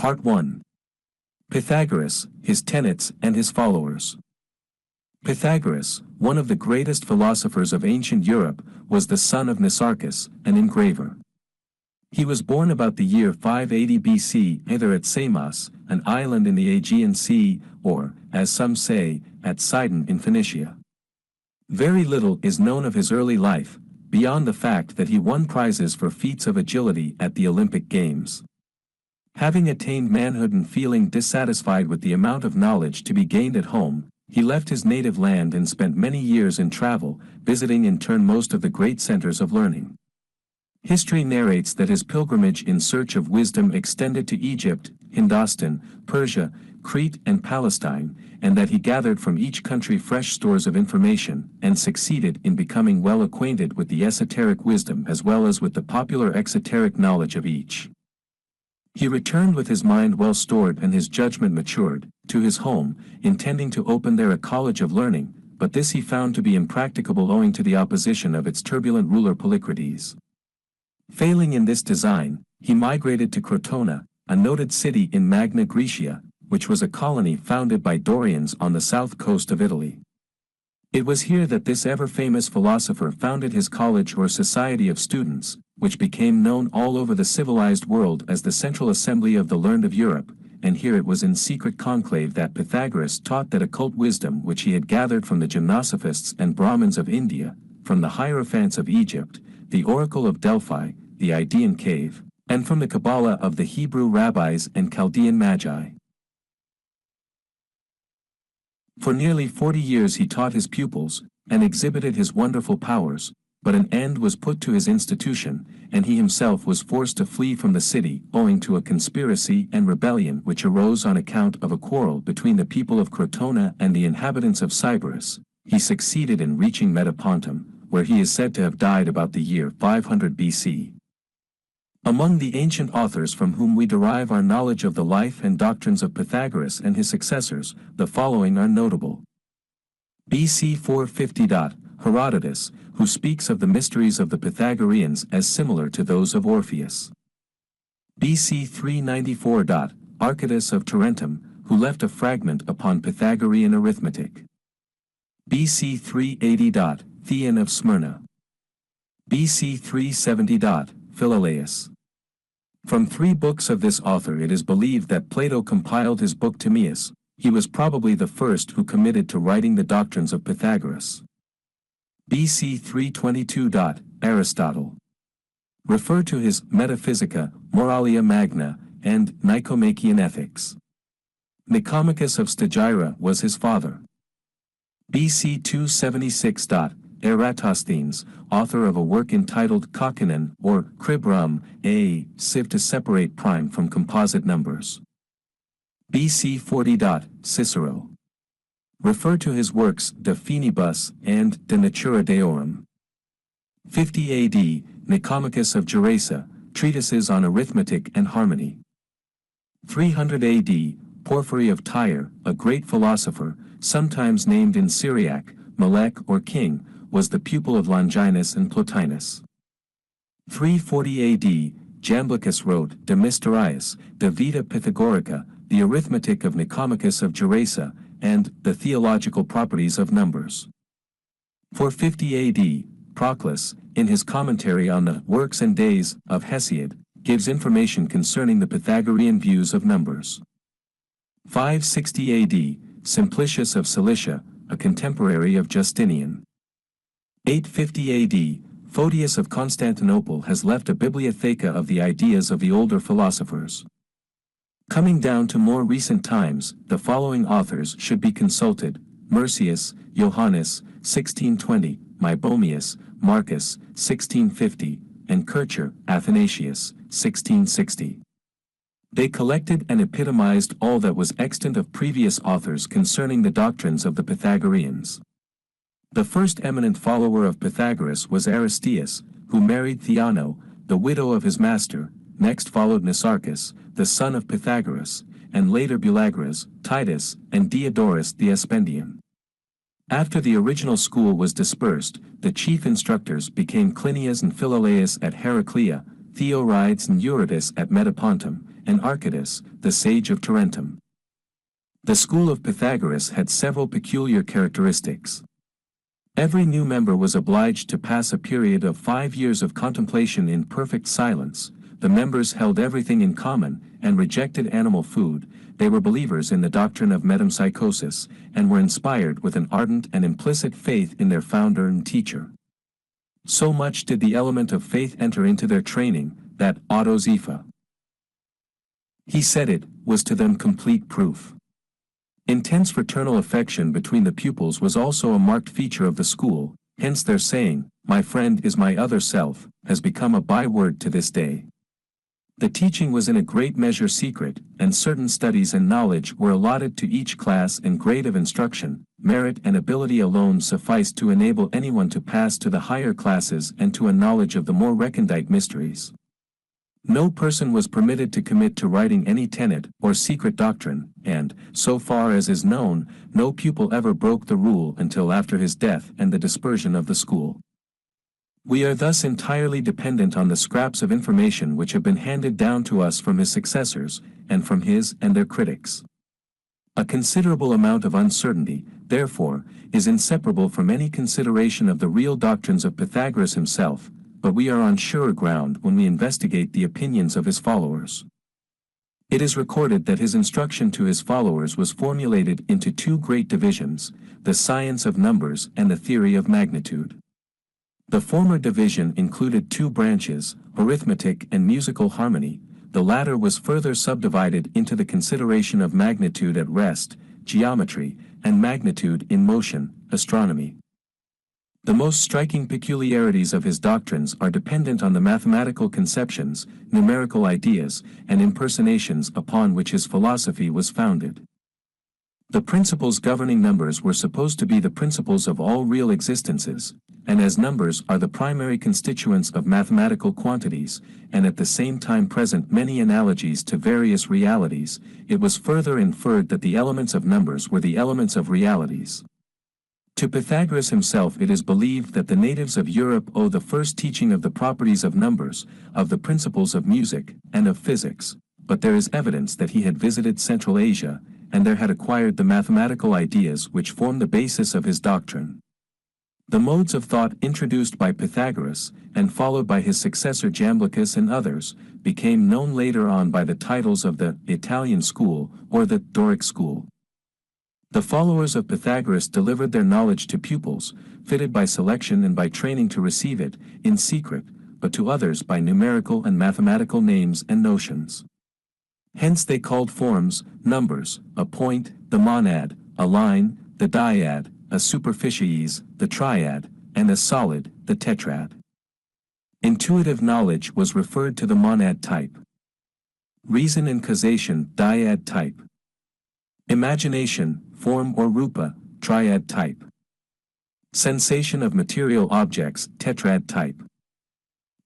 Part 1. Pythagoras, his tenets and his followers. Pythagoras, one of the greatest philosophers of ancient Europe, was the son of Nicarchus, an engraver. He was born about the year 580 BC either at Samos, an island in the Aegean Sea, or, as some say, at Sidon in Phoenicia. Very little is known of his early life, beyond the fact that he won prizes for feats of agility at the Olympic Games. Having attained manhood and feeling dissatisfied with the amount of knowledge to be gained at home, he left his native land and spent many years in travel, visiting in turn most of the great centers of learning. History narrates that his pilgrimage in search of wisdom extended to Egypt, Hindustan, Persia, Crete and Palestine, and that he gathered from each country fresh stores of information, and succeeded in becoming well acquainted with the esoteric wisdom as well as with the popular exoteric knowledge of each. He returned with his mind well stored and his judgment matured, to his home, intending to open there a college of learning, but this he found to be impracticable owing to the opposition of its turbulent ruler Polycrates. Failing in this design, he migrated to Crotona, a noted city in Magna Graecia, which was a colony founded by Dorians on the south coast of Italy. It was here that this ever-famous philosopher founded his college or society of students, which became known all over the civilized world as the Central Assembly of the Learned of Europe, and here it was in secret conclave that Pythagoras taught that occult wisdom which he had gathered from the gymnosophists and Brahmins of India, from the Hierophants of Egypt, the Oracle of Delphi, the Idaean Cave, and from the Kabbalah of the Hebrew rabbis and Chaldean magi. For nearly 40 years he taught his pupils, and exhibited his wonderful powers, but an end was put to his institution, and he himself was forced to flee from the city owing to a conspiracy and rebellion which arose on account of a quarrel between the people of Crotona and the inhabitants of Cyprus. He succeeded in reaching Metapontum, where he is said to have died about the year 500 BC. Among the ancient authors from whom we derive our knowledge of the life and doctrines of Pythagoras and his successors, the following are notable. BC 450. Herodotus, who speaks of the mysteries of the Pythagoreans as similar to those of Orpheus. BC 394. Archytas of Tarentum, who left a fragment upon Pythagorean arithmetic. BC 380. Theon of Smyrna. BC 370. Philolaus. From 3 books of this author it is believed that Plato compiled his book Timaeus. He was probably the first who committed to writing the doctrines of Pythagoras. BC 322. Aristotle. Refer to his Metaphysica, Moralia Magna, and Nicomachean Ethics. Nicomachus of Stagira was his father. BC 276. Eratosthenes, author of a work entitled Kokkinon, or Cribrum, a sieve to separate prime from composite numbers. BC 40. Cicero. Refer to his works De Finibus and De Natura Deorum. 50 AD, Nicomachus of Gerasa, treatises on arithmetic and harmony. 300 AD, Porphyry of Tyre, a great philosopher, sometimes named in Syriac, Melech or King, was the pupil of Longinus and Plotinus. 340 AD, Jamblichus wrote De Mysteriis, De Vita Pythagorica, the arithmetic of Nicomachus of Gerasa, and the theological properties of numbers. 450 AD, Proclus, in his commentary on the Works and Days of Hesiod, gives information concerning the Pythagorean views of numbers. 560 AD, Simplicius of Cilicia, a contemporary of Justinian. 850 AD, Photius of Constantinople has left a bibliotheca of the ideas of the older philosophers. Coming down to more recent times, the following authors should be consulted: Mercius, Johannes, 1620, Meibomius, Marcus, 1650, and Kircher, Athanasius, 1660. They collected and epitomized all that was extant of previous authors concerning the doctrines of the Pythagoreans. The first eminent follower of Pythagoras was Aristeas, who married Theano, the widow of his master. Next followed Nicarchus, the son of Pythagoras, and later Bulagras, Titus, and Diodorus the Aspendian. After the original school was dispersed, the chief instructors became Clinias and Philolaus at Heraclea, Theorides and Eurytus at Metapontum, and Archytas, the sage of Tarentum. The school of Pythagoras had several peculiar characteristics. Every new member was obliged to pass a period of 5 years of contemplation in perfect silence. The members held everything in common, and rejected animal food. They were believers in the doctrine of metempsychosis, and were inspired with an ardent and implicit faith in their founder and teacher. So much did the element of faith enter into their training, that autozepha, he said it, was to them complete proof. Intense fraternal affection between the pupils was also a marked feature of the school, hence their saying, "My friend is my other self," has become a byword to this day. The teaching was in a great measure secret, and certain studies and knowledge were allotted to each class and grade of instruction. Merit and ability alone sufficed to enable anyone to pass to the higher classes and to a knowledge of the more recondite mysteries. No person was permitted to commit to writing any tenet or secret doctrine, and, so far as is known, no pupil ever broke the rule until after his death and the dispersion of the school. We are thus entirely dependent on the scraps of information which have been handed down to us from his successors, and from his and their critics. A considerable amount of uncertainty, therefore, is inseparable from any consideration of the real doctrines of Pythagoras himself, but we are on surer ground when we investigate the opinions of his followers. It is recorded that his instruction to his followers was formulated into two great divisions, the science of numbers and the theory of magnitude. The former division included two branches, arithmetic and musical harmony. The latter was further subdivided into the consideration of magnitude at rest, geometry, and magnitude in motion, astronomy. The most striking peculiarities of his doctrines are dependent on the mathematical conceptions, numerical ideas, and impersonations upon which his philosophy was founded. The principles governing numbers were supposed to be the principles of all real existences, and as numbers are the primary constituents of mathematical quantities, and at the same time present many analogies to various realities, it was further inferred that the elements of numbers were the elements of realities. To Pythagoras himself it is believed that the natives of Europe owe the first teaching of the properties of numbers, of the principles of music, and of physics, but there is evidence that he had visited Central Asia, and there had acquired the mathematical ideas which form the basis of his doctrine. The modes of thought introduced by Pythagoras, and followed by his successor Jamblichus and others, became known later on by the titles of the Italian school or the Doric school. The followers of Pythagoras delivered their knowledge to pupils, fitted by selection and by training to receive it, in secret, but to others by numerical and mathematical names and notions. Hence they called forms, numbers, a point, the monad, a line, the dyad, a superficies, the triad, and a solid, the tetrad. Intuitive knowledge was referred to the monad type. Reason and causation, dyad type. Imagination, form or rupa, triad type. Sensation of material objects, tetrad type.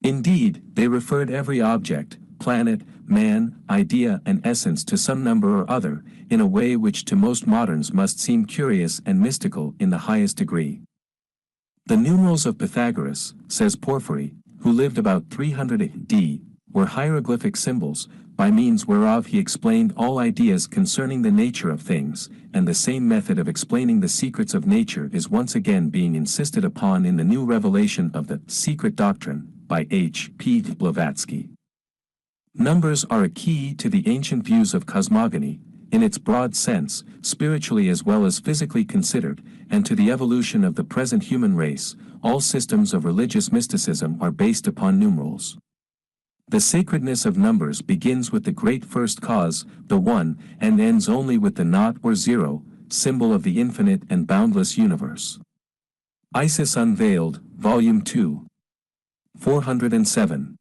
Indeed, they referred every object, planet, man, idea and essence to some number or other, in a way which to most moderns must seem curious and mystical in the highest degree. The numerals of Pythagoras, says Porphyry, who lived about 300 AD, were hieroglyphic symbols, by means whereof he explained all ideas concerning the nature of things, and the same method of explaining the secrets of nature is once again being insisted upon in the new revelation of the Secret Doctrine, by H. P. Blavatsky. Numbers are a key to the ancient views of cosmogony, in its broad sense, spiritually as well as physically considered, and to the evolution of the present human race. All systems of religious mysticism are based upon numerals. The sacredness of numbers begins with the great first cause, the one, and ends only with the naught or zero, symbol of the infinite and boundless universe. Isis Unveiled, Volume 2. 407.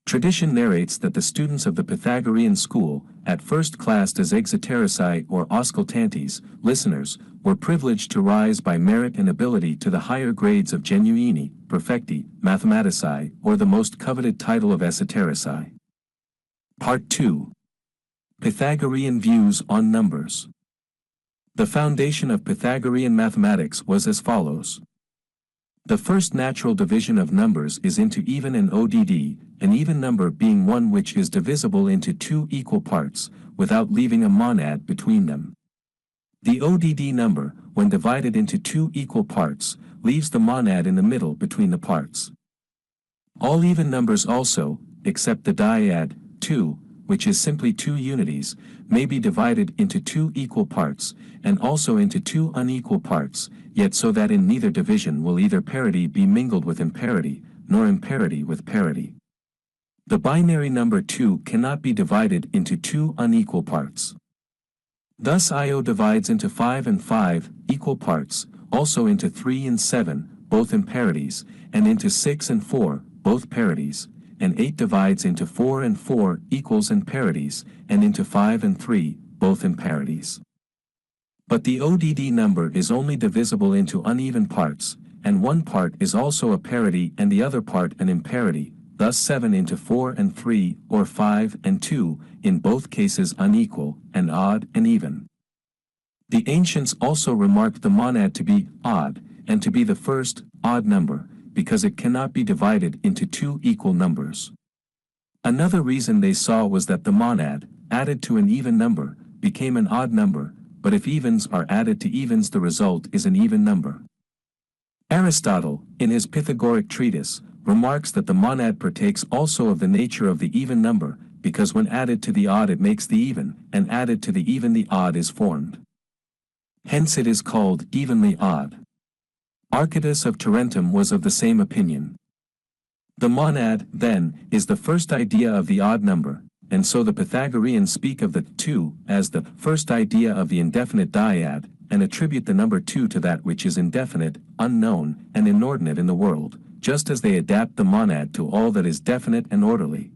Tradition narrates that the students of the Pythagorean school, at first classed as exoterici or auscultantes, listeners, were privileged to rise by merit and ability to the higher grades of genuini, perfecti, mathematici, or the most coveted title of esoterici. Part 2. Pythagorean Views on Numbers. The foundation of Pythagorean mathematics was as follows. The first natural division of numbers is into even and odd, an even number being one which is divisible into two equal parts, without leaving a monad between them. The odd number, when divided into two equal parts, leaves the monad in the middle between the parts. All even numbers also, except the dyad, 2, which is simply two unities, may be divided into two equal parts, and also into two unequal parts, yet so that in neither division will either parity be mingled with imparity, nor imparity with parity. The binary number 2 cannot be divided into two unequal parts. Thus Io divides into 5 and 5, equal parts, also into 3 and 7, both imparities, and into 6 and 4, both parities, and 8 divides into 4 and 4, equals and parities, and into 5 and 3, both imparities. But the odd number is only divisible into uneven parts, and one part is also a parity and the other part an imparity, thus 7 into 4 and 3, or 5 and 2, in both cases unequal, and odd and even. The ancients also remarked the monad to be odd, and to be the first odd number, because it cannot be divided into two equal numbers. Another reason they saw was that the monad, added to an even number, became an odd number, but if evens are added to evens the result is an even number. Aristotle, in his Pythagorean treatise, remarks that the monad partakes also of the nature of the even number, because when added to the odd it makes the even, and added to the even the odd is formed. Hence it is called evenly odd. Archytas of Tarentum was of the same opinion. The monad, then, is the first idea of the odd number, and so the Pythagoreans speak of the 2 as the first idea of the indefinite dyad, and attribute the number 2 to that which is indefinite, unknown, and inordinate in the world, just as they adapt the monad to all that is definite and orderly.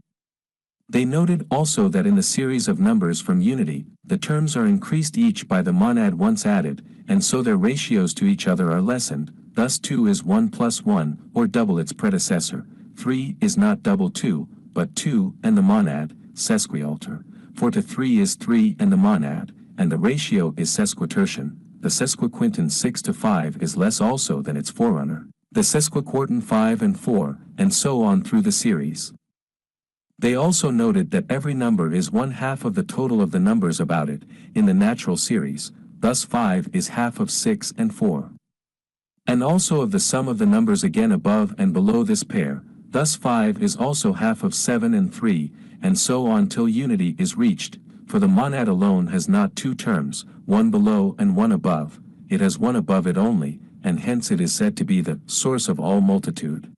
They noted also that in the series of numbers from unity, the terms are increased each by the monad once added, and so their ratios to each other are lessened, thus 2 is 1 plus 1, or double its predecessor, 3 is not double 2, but 2 and the monad, sesquialter, for to 3 is 3 and the monad, and the ratio is sesquitertian, the sesquiquintan 6 to 5 is less also than its forerunner, the sesquiquartan 5 and 4, and so on through the series. They also noted that every number is 1/2 of the total of the numbers about it, in the natural series, thus 5 is half of 6 and 4. And also of the sum of the numbers again above and below this pair, thus 5 is also half of 7 and 3, and so on till unity is reached, for the monad alone has not two terms, one below and one above, it has one above it only, and hence it is said to be the source of all multitude.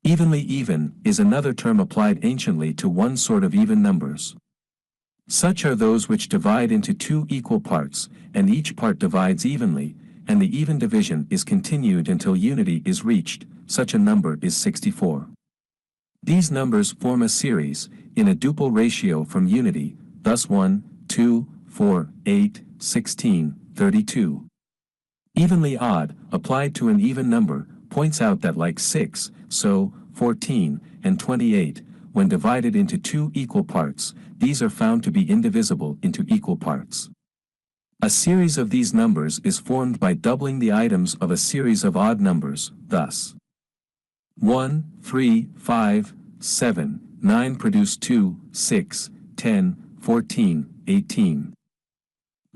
Evenly even is another term applied anciently to one sort of even numbers. Such are those which divide into two equal parts, and each part divides evenly, and the even division is continued until unity is reached, such a number is 64. These numbers form a series, in a duple ratio from unity, thus 1, 2, 4, 8, 16, 32. Evenly odd, applied to an even number, points out that like 6, so, 14, and 28, when divided into two equal parts, these are found to be indivisible into equal parts. A series of these numbers is formed by doubling the items of a series of odd numbers, thus 1, 3, 5, 7, 9 produce 2, 6, 10, 14, 18.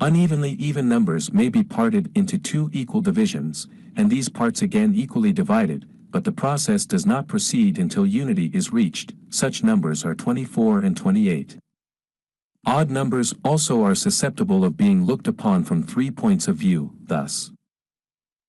Unevenly even numbers may be parted into two equal divisions, and these parts again equally divided, but the process does not proceed until unity is reached. Such numbers are 24 and 28. Odd numbers also are susceptible of being looked upon from 3 points of view, thus.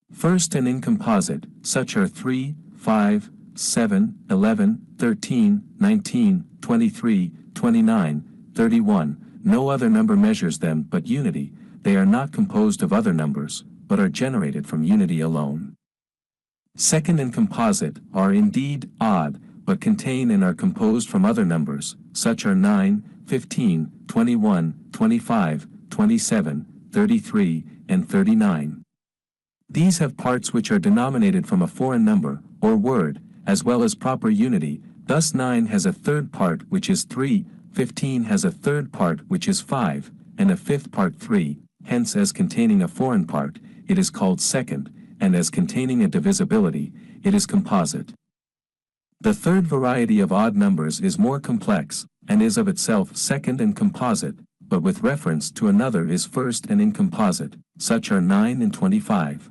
First and in composite, such are 3, 5, 7, 11, 13, 19, 23, 29, 31, no other number measures them but unity, they are not composed of other numbers, but are generated from unity alone. Second and composite are indeed odd, but contain and are composed from other numbers, such are 9, 15, 21, 25, 27, 33, and 39. These have parts which are denominated from a foreign number, or word, as well as proper unity, thus 9 has a third part which is 3, 15 has a third part which is 5, and a fifth part 3, hence as containing a foreign part, it is called second, and as containing a divisibility, it is composite. The third variety of odd numbers is more complex, and is of itself second and composite, but with reference to another is first and incomposite, such are 9 and 25.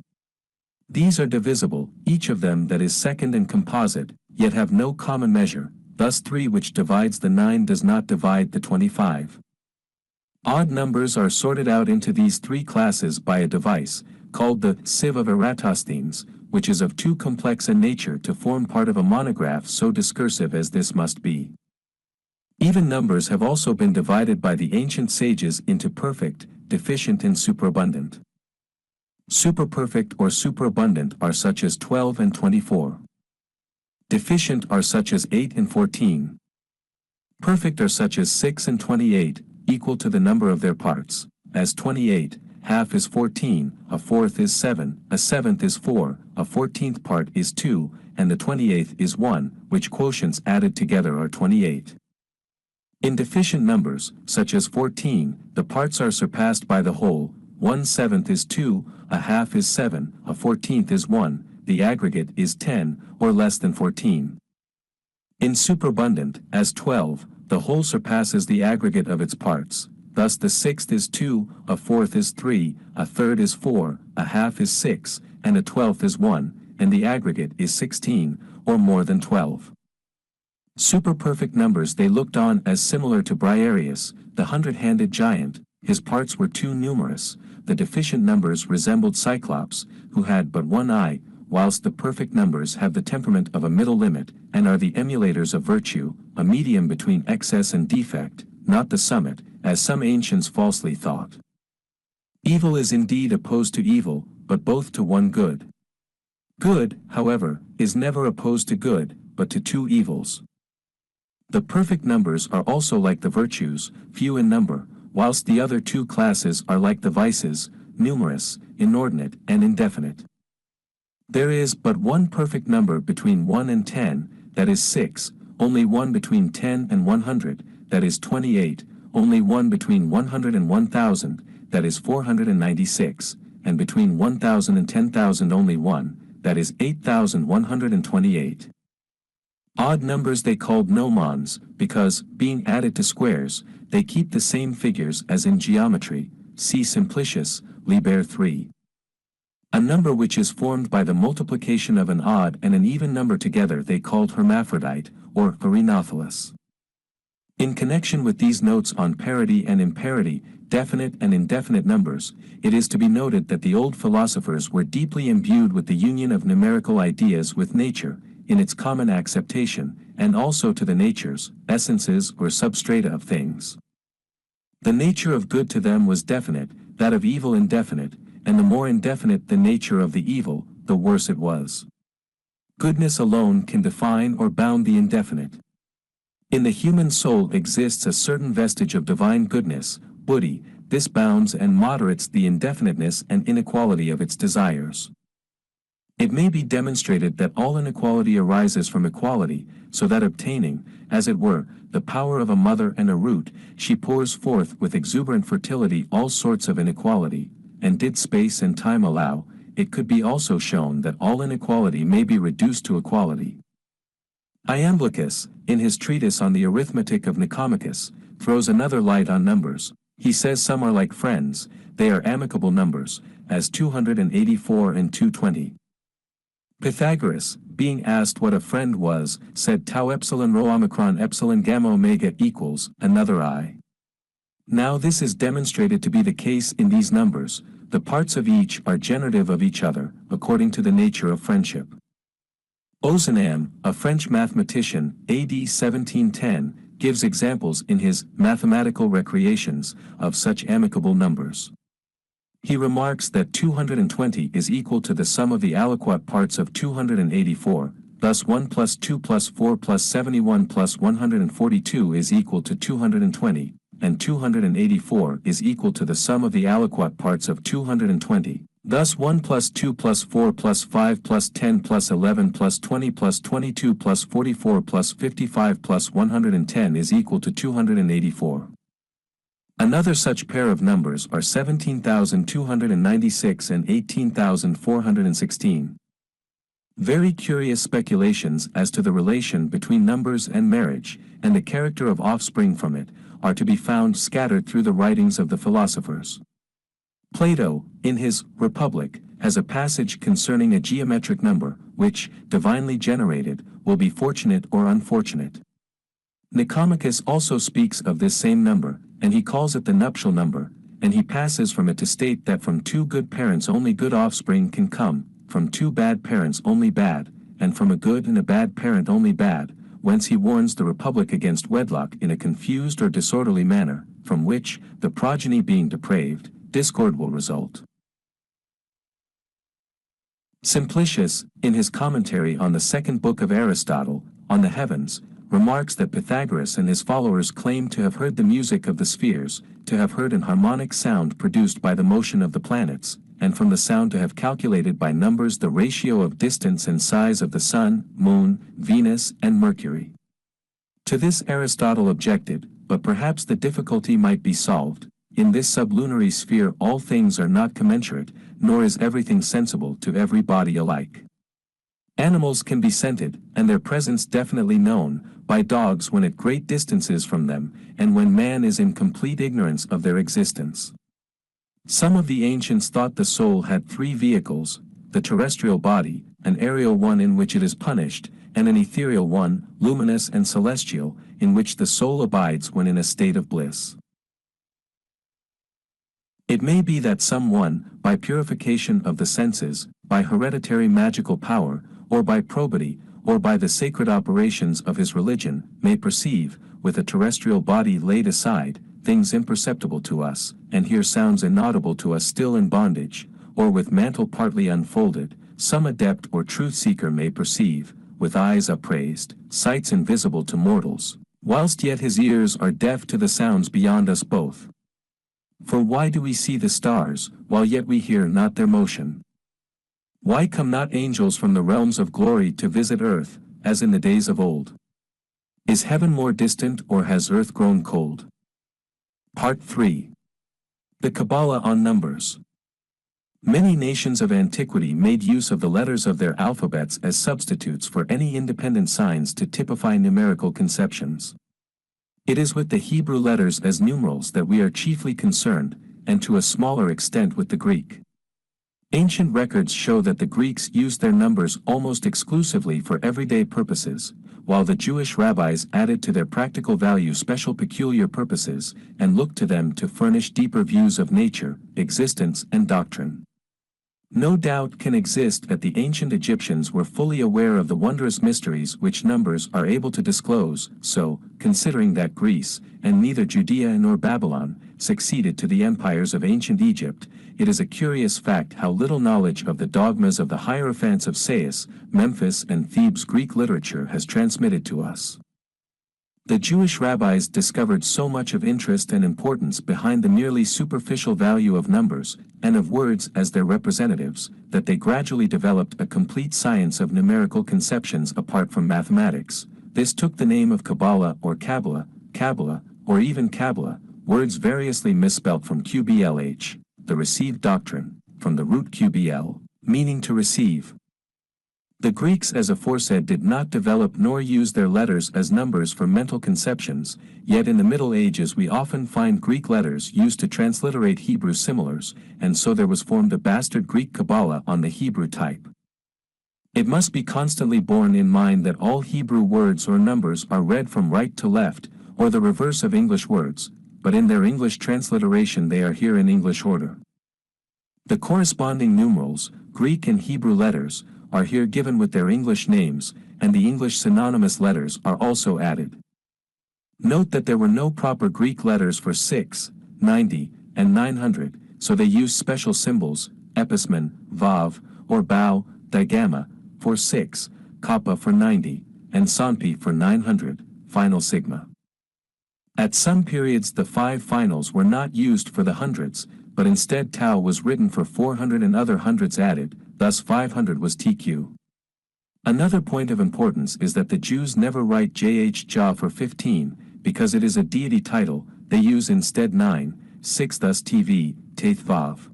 These are divisible, each of them that is second and composite, yet have no common measure, thus 3 which divides the 9 does not divide the 25. Odd numbers are sorted out into these 3 classes by a device, called the sieve of Eratosthenes, which is of too complex a nature to form part of a monograph so discursive as this must be. Even numbers have also been divided by the ancient sages into perfect, deficient and superabundant. Superperfect or superabundant are such as 12 and 24. Deficient are such as 8 and 14. Perfect are such as 6 and 28, equal to the number of their parts, as 28, half is 14, a fourth is 7, a seventh is 4, a 14th part is 2, and the 28th is 1, which quotients added together are 28. In deficient numbers, such as 14, the parts are surpassed by the whole, 1/7 is 2, a half is 7, a 14th is 1, the aggregate is 10, or less than 14. In superabundant, as 12, the whole surpasses the aggregate of its parts, thus the 6th is 2, a 4th is 3, a 3rd is 4, a half is 6, and a 12th is 1, and the aggregate is 16, or more than 12. Superperfect numbers they looked on as similar to Briareus, the hundred-handed giant. His parts were too numerous. The deficient numbers resembled Cyclops, who had but one eye, whilst the perfect numbers have the temperament of a middle limit, and are the emulators of virtue, a medium between excess and defect, not the summit, as some ancients falsely thought. Evil is indeed opposed to evil, but both to one good. Good, however, is never opposed to good, but to two evils. The perfect numbers are also like the virtues, few in number, whilst the other two classes are like the vices, numerous, inordinate, and indefinite. There is but one perfect number between 1 and 10, that is 6, only one between 10 and 100, that is 28, only one between 100 and 1000, that is 496, and between 1000 and 10,000 only one, that is 8128. Odd numbers they called gnomons, because, being added to squares, they keep the same figures as in geometry, see Simplicius, Liber 3. A number which is formed by the multiplication of an odd and an even number together they called hermaphrodite, or Herenophilus. In connection with these notes on parity and imparity, definite and indefinite numbers, it is to be noted that the old philosophers were deeply imbued with the union of numerical ideas with nature, in its common acceptation, and also to the natures, essences or substrata of things. The nature of good to them was definite, that of evil indefinite, and the more indefinite the nature of the evil, the worse it was. Goodness alone can define or bound the indefinite. In the human soul exists a certain vestige of divine goodness, buddhi. This bounds and moderates the indefiniteness and inequality of its desires. It may be demonstrated that all inequality arises from equality, so that obtaining, as it were, the power of a mother and a root, she pours forth with exuberant fertility all sorts of inequality, and did space and time allow, it could be also shown that all inequality may be reduced to equality. Iamblichus, in his treatise on the arithmetic of Nicomachus, throws another light on numbers. He says some are like friends, they are amicable numbers, as 284 and 220. Pythagoras, being asked what a friend was, said tau epsilon rho omicron epsilon gamma omega equals another I. Now this is demonstrated to be the case in these numbers. The parts of each are generative of each other, according to the nature of friendship. Ozanam, a French mathematician, AD 1710, gives examples in his Mathematical Recreations of such amicable numbers. He remarks that 220 is equal to the sum of the aliquot parts of 284, thus 1 plus 2 plus 4 plus 71 plus 142 is equal to 220, and 284 is equal to the sum of the aliquot parts of 220. Thus 1 plus 2 plus 4 plus 5 plus 10 plus 11 plus 20 plus 22 plus 44 plus 55 plus 110 is equal to 284. Another such pair of numbers are 17,296 and 18,416. Very curious speculations as to the relation between numbers and marriage, and the character of offspring from it, are to be found scattered through the writings of the philosophers. Plato, in his Republic, has a passage concerning a geometric number, which, divinely generated, will be fortunate or unfortunate. Nicomachus also speaks of this same number, and he calls it the nuptial number, and he passes from it to state that from two good parents only good offspring can come, from two bad parents only bad, and from a good and a bad parent only bad, whence he warns the Republic against wedlock in a confused or disorderly manner, from which, the progeny being depraved, discord will result. Simplicius, in his commentary on the second book of Aristotle, on the heavens, remarks that Pythagoras and his followers claim to have heard the music of the spheres, to have heard an harmonic sound produced by the motion of the planets, and from the sound to have calculated by numbers the ratio of distance and size of the Sun, Moon, Venus, and Mercury. To this Aristotle objected, but perhaps the difficulty might be solved. In this sublunary sphere all things are not commensurate, nor is everything sensible to every body alike. Animals can be scented, and their presence definitely known, by dogs when at great distances from them, and when man is in complete ignorance of their existence. Some of the ancients thought the soul had three vehicles: the terrestrial body, an aerial one in which it is punished, and an ethereal one, luminous and celestial, in which the soul abides when in a state of bliss. It may be that someone, by purification of the senses, by hereditary magical power, or by probity, or by the sacred operations of his religion, may perceive, with a terrestrial body laid aside, things imperceptible to us, and hear sounds inaudible to us still in bondage, or with mantle partly unfolded, some adept or truth-seeker may perceive, with eyes upraised, sights invisible to mortals, whilst yet his ears are deaf to the sounds beyond us both. For why do we see the stars, while yet we hear not their motion? Why come not angels from the realms of glory to visit earth, as in the days of old? Is heaven more distant or has earth grown cold? Part 3. The Kabbalah on Numbers. Many nations of antiquity made use of the letters of their alphabets as substitutes for any independent signs to typify numerical conceptions. It is with the Hebrew letters as numerals that we are chiefly concerned, and to a smaller extent with the Greek. Ancient records show that the Greeks used their numbers almost exclusively for everyday purposes, while the Jewish rabbis added to their practical value special peculiar purposes, and looked to them to furnish deeper views of nature, existence, and doctrine. No doubt can exist that the ancient Egyptians were fully aware of the wondrous mysteries which numbers are able to disclose, so, considering that Greece, and neither Judea nor Babylon, succeeded to the empires of ancient Egypt, it is a curious fact how little knowledge of the dogmas of the Hierophants of Sais, Memphis and Thebes Greek literature has transmitted to us. The Jewish rabbis discovered so much of interest and importance behind the merely superficial value of numbers, and of words as their representatives, that they gradually developed a complete science of numerical conceptions apart from mathematics. This took the name of Kabbalah or Kabbalah, Kabbalah, or even Kabbalah, words variously misspelt from QBLH, the received doctrine, from the root QBL, meaning to receive. The Greeks as aforesaid did not develop nor use their letters as numbers for mental conceptions, yet in the Middle Ages we often find Greek letters used to transliterate Hebrew similars, and so there was formed a bastard Greek Kabbalah on the Hebrew type. It must be constantly borne in mind that all Hebrew words or numbers are read from right to left, or the reverse of English words, but in their English transliteration they are here in English order. The corresponding numerals, Greek and Hebrew letters, are here given with their English names, and the English synonymous letters are also added. Note that there were no proper Greek letters for 6, 90, and 900, so they used special symbols, epismen, vav, or bao, digamma, for 6, kappa for 90, and sanpi for 900, final sigma. At some periods the 5 finals were not used for the hundreds, but instead tau was written for 400 and other hundreds added, thus 500 was TQ. Another point of importance is that the Jews never write JH Jah for 15, because it is a deity title, they use instead 9, 6 thus TV, Taith Vav.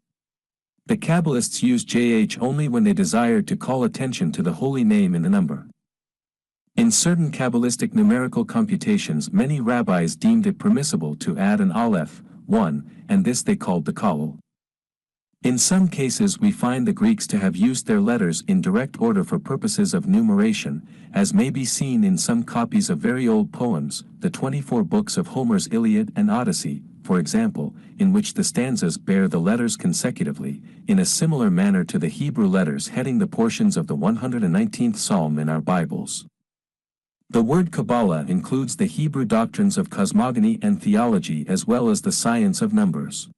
The Kabbalists use JH only when they desire to call attention to the holy name in the number. In certain Kabbalistic numerical computations many rabbis deemed it permissible to add an Aleph, 1, and this they called the Kollel. In some cases we find the Greeks to have used their letters in direct order for purposes of numeration, as may be seen in some copies of very old poems, the 24 books of Homer's Iliad and Odyssey, for example, in which the stanzas bear the letters consecutively, in a similar manner to the Hebrew letters heading the portions of the 119th Psalm in our Bibles. The word Kabbalah includes the Hebrew doctrines of cosmogony and theology as well as the science of numbers.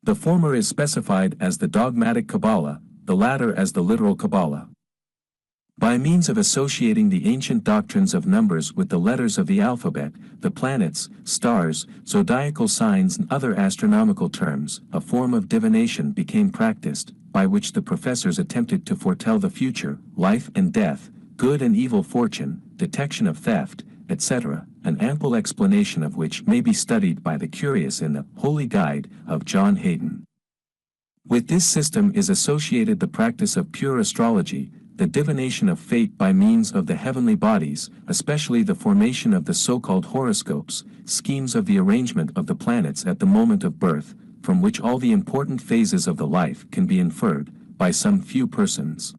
The former is specified as the dogmatic Kabbalah, the latter as the literal Kabbalah. By means of associating the ancient doctrines of numbers with the letters of the alphabet, the planets, stars, zodiacal signs and other astronomical terms, a form of divination became practiced, by which the professors attempted to foretell the future, life and death, good and evil fortune, detection of theft, etc., an ample explanation of which may be studied by the curious in the Holy Guide of John Hayden. With this system is associated the practice of pure astrology, the divination of fate by means of the heavenly bodies, especially the formation of the so-called horoscopes, schemes of the arrangement of the planets at the moment of birth, from which all the important phases of the life can be inferred, by some few persons.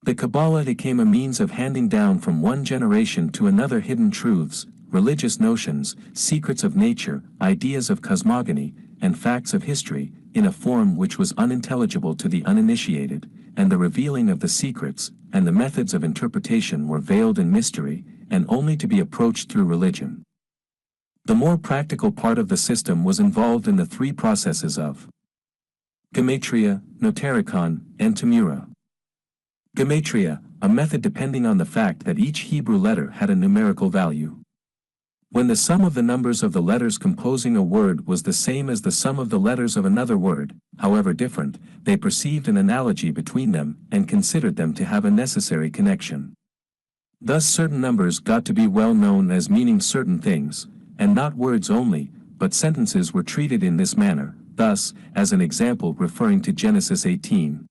The Kabbalah became a means of handing down from one generation to another hidden truths, religious notions, secrets of nature, ideas of cosmogony, and facts of history, in a form which was unintelligible to the uninitiated, and the revealing of the secrets, and the methods of interpretation were veiled in mystery, and only to be approached through religion. The more practical part of the system was involved in the three processes of Gematria, Notarikon, and Tamura. Gematria, a method depending on the fact that each Hebrew letter had a numerical value. When the sum of the numbers of the letters composing a word was the same as the sum of the letters of another word, however different, they perceived an analogy between them and considered them to have a necessary connection. Thus certain numbers got to be well known as meaning certain things, and not words only, but sentences were treated in this manner, thus, as an example referring to Genesis 18.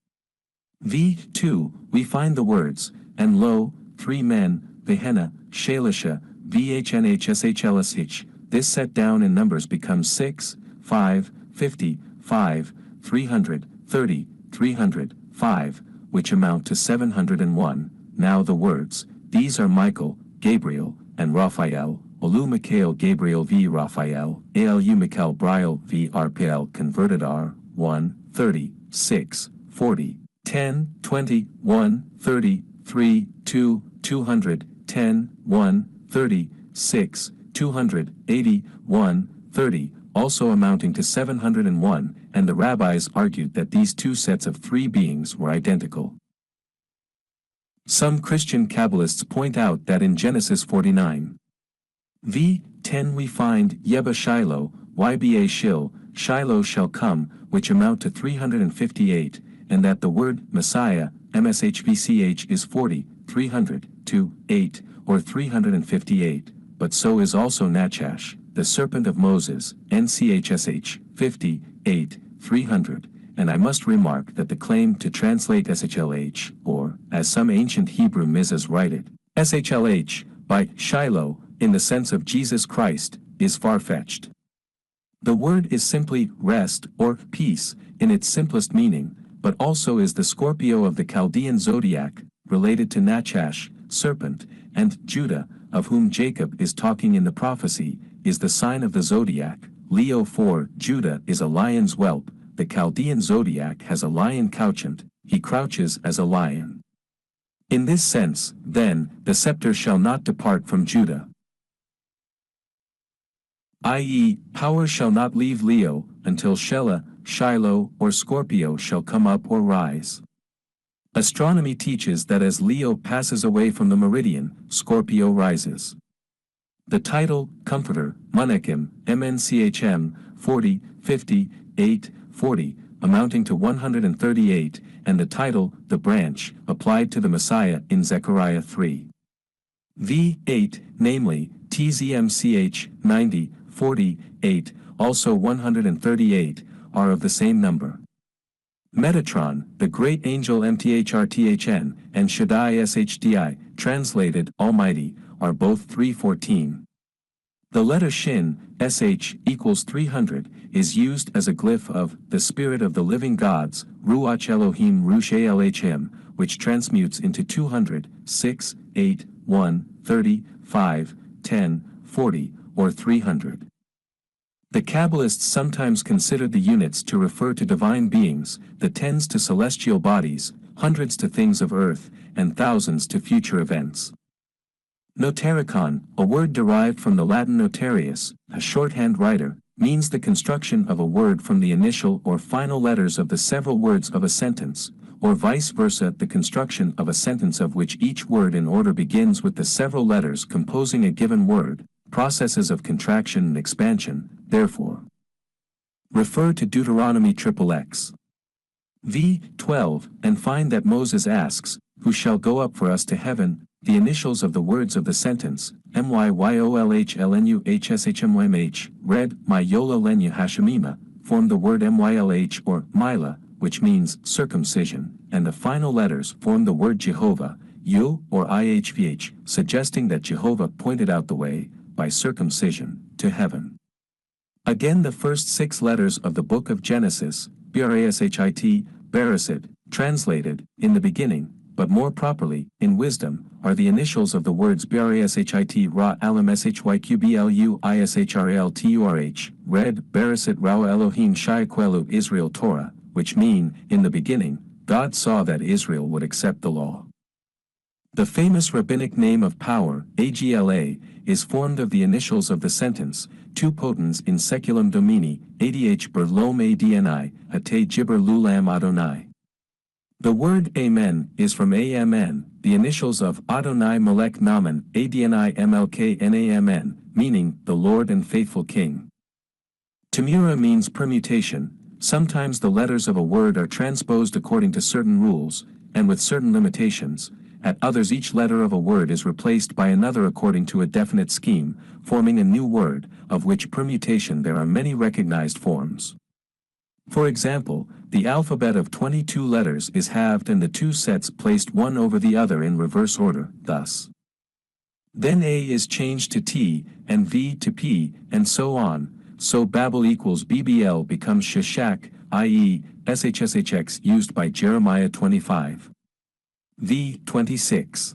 v. 2, we find the words, and lo, 3 men, Vehenna, Shalisha, VHNHSHLSH, this set down in numbers becomes 6, 5, 50, 5, 330, 305, which amount to 701. Now the words, these are Michael, Gabriel, and Raphael, Olu Mikhail Gabriel v Raphael, Alu Mikhail Briel v RPL converted R, 1, 30, 6, 40, 10, 20, 1, 30, 3, 2, 200, 10, 1, 30, 6, 280, 1, 30, also amounting to 701, and the rabbis argued that these two sets of three beings were identical. Some Christian Kabbalists point out that in Genesis 49, v. 10 we find Yeba Shiloh, Yba Shil, Shiloh shall come, which amount to 358, and that the word Messiah, MSHVCH is 40, 300, 2, 8, or 358, but so is also Nachash, the serpent of Moses, NCHSH, 50, 8, 300, and I must remark that the claim to translate SHLH, or, as some ancient Hebrew Mizas write it, SHLH, by Shiloh, in the sense of Jesus Christ, is far-fetched. The word is simply rest or peace, in its simplest meaning, but also is the Scorpio of the Chaldean zodiac, related to Nachash, serpent, and Judah, of whom Jacob is talking in the prophecy, is the sign of the zodiac. Leo 4, Judah is a lion's whelp, the Chaldean zodiac has a lion couchant, he crouches as a lion. In this sense, then, the scepter shall not depart from Judah. I.e., power shall not leave Leo, until Shelah, Shiloh, or Scorpio shall come up or rise. Astronomy teaches that as Leo passes away from the meridian, Scorpio rises. The title, Comforter, Munekim, MNCHM, 40, 50, 8, 40, amounting to 138, and the title, the branch, applied to the Messiah in Zechariah 3. v. 8, namely, TZMCH, 90, 48, also 138, are of the same number. Metatron, the great angel Mthrthn, and Shaddai Shdi, translated Almighty, are both 314. The letter Shin, sh, equals 300, is used as a glyph of the Spirit of the Living Gods, Ruach Elohim Rushei Elhim, which transmutes into 200, 6, 8, 1, 30, 5, 10, 40, or 300. The Kabbalists sometimes considered the units to refer to divine beings, the tens to celestial bodies, hundreds to things of earth, and thousands to future events. Notaricon, a word derived from the Latin notarius, a shorthand writer, means the construction of a word from the initial or final letters of the several words of a sentence, or vice versa, the construction of a sentence of which each word in order begins with the several letters composing a given word. Processes of contraction and expansion, therefore. Refer to Deuteronomy XXX. v. 12, and find that Moses asks, "Who shall go up for us to heaven?" The initials of the words of the sentence, MYYOLHLNUHSHMYMH, read, Myola Lenu Hashemima, form the word MYLH or Mila, which means circumcision, and the final letters form the word Jehovah, Yu or IHVH, suggesting that Jehovah pointed out the way, by circumcision, to heaven. Again, the first 6 letters of the book of Genesis, Brashit, Bereshit, translated, in the beginning, but more properly, in wisdom, are the initials of the words Brashit Ra Alam Shyqblu Ishralturh, read, Bereshit Ra Elohim Shayakwelu Israel Torah, which mean, in the beginning, God saw that Israel would accept the law. The famous rabbinic name of power, Agla, is formed of the initials of the sentence, Tu potens in seculum domini, adh ber lom adni, ate gibber lulam Adonai. The word Amen is from Amn, the initials of Adonai Melech Naman, Adni Mlk Namn, meaning, the Lord and faithful King. Tamura means permutation. Sometimes the letters of a word are transposed according to certain rules, and with certain limitations. At others each letter of a word is replaced by another according to a definite scheme, forming a new word, of which permutation there are many recognized forms. For example, the alphabet of 22 letters is halved and the 2 sets placed one over the other in reverse order, thus. Then A is changed to T, and V to P, and so on, so Babel equals BBL becomes Shishak, i.e., SHSHX used by Jeremiah 25. v. 26.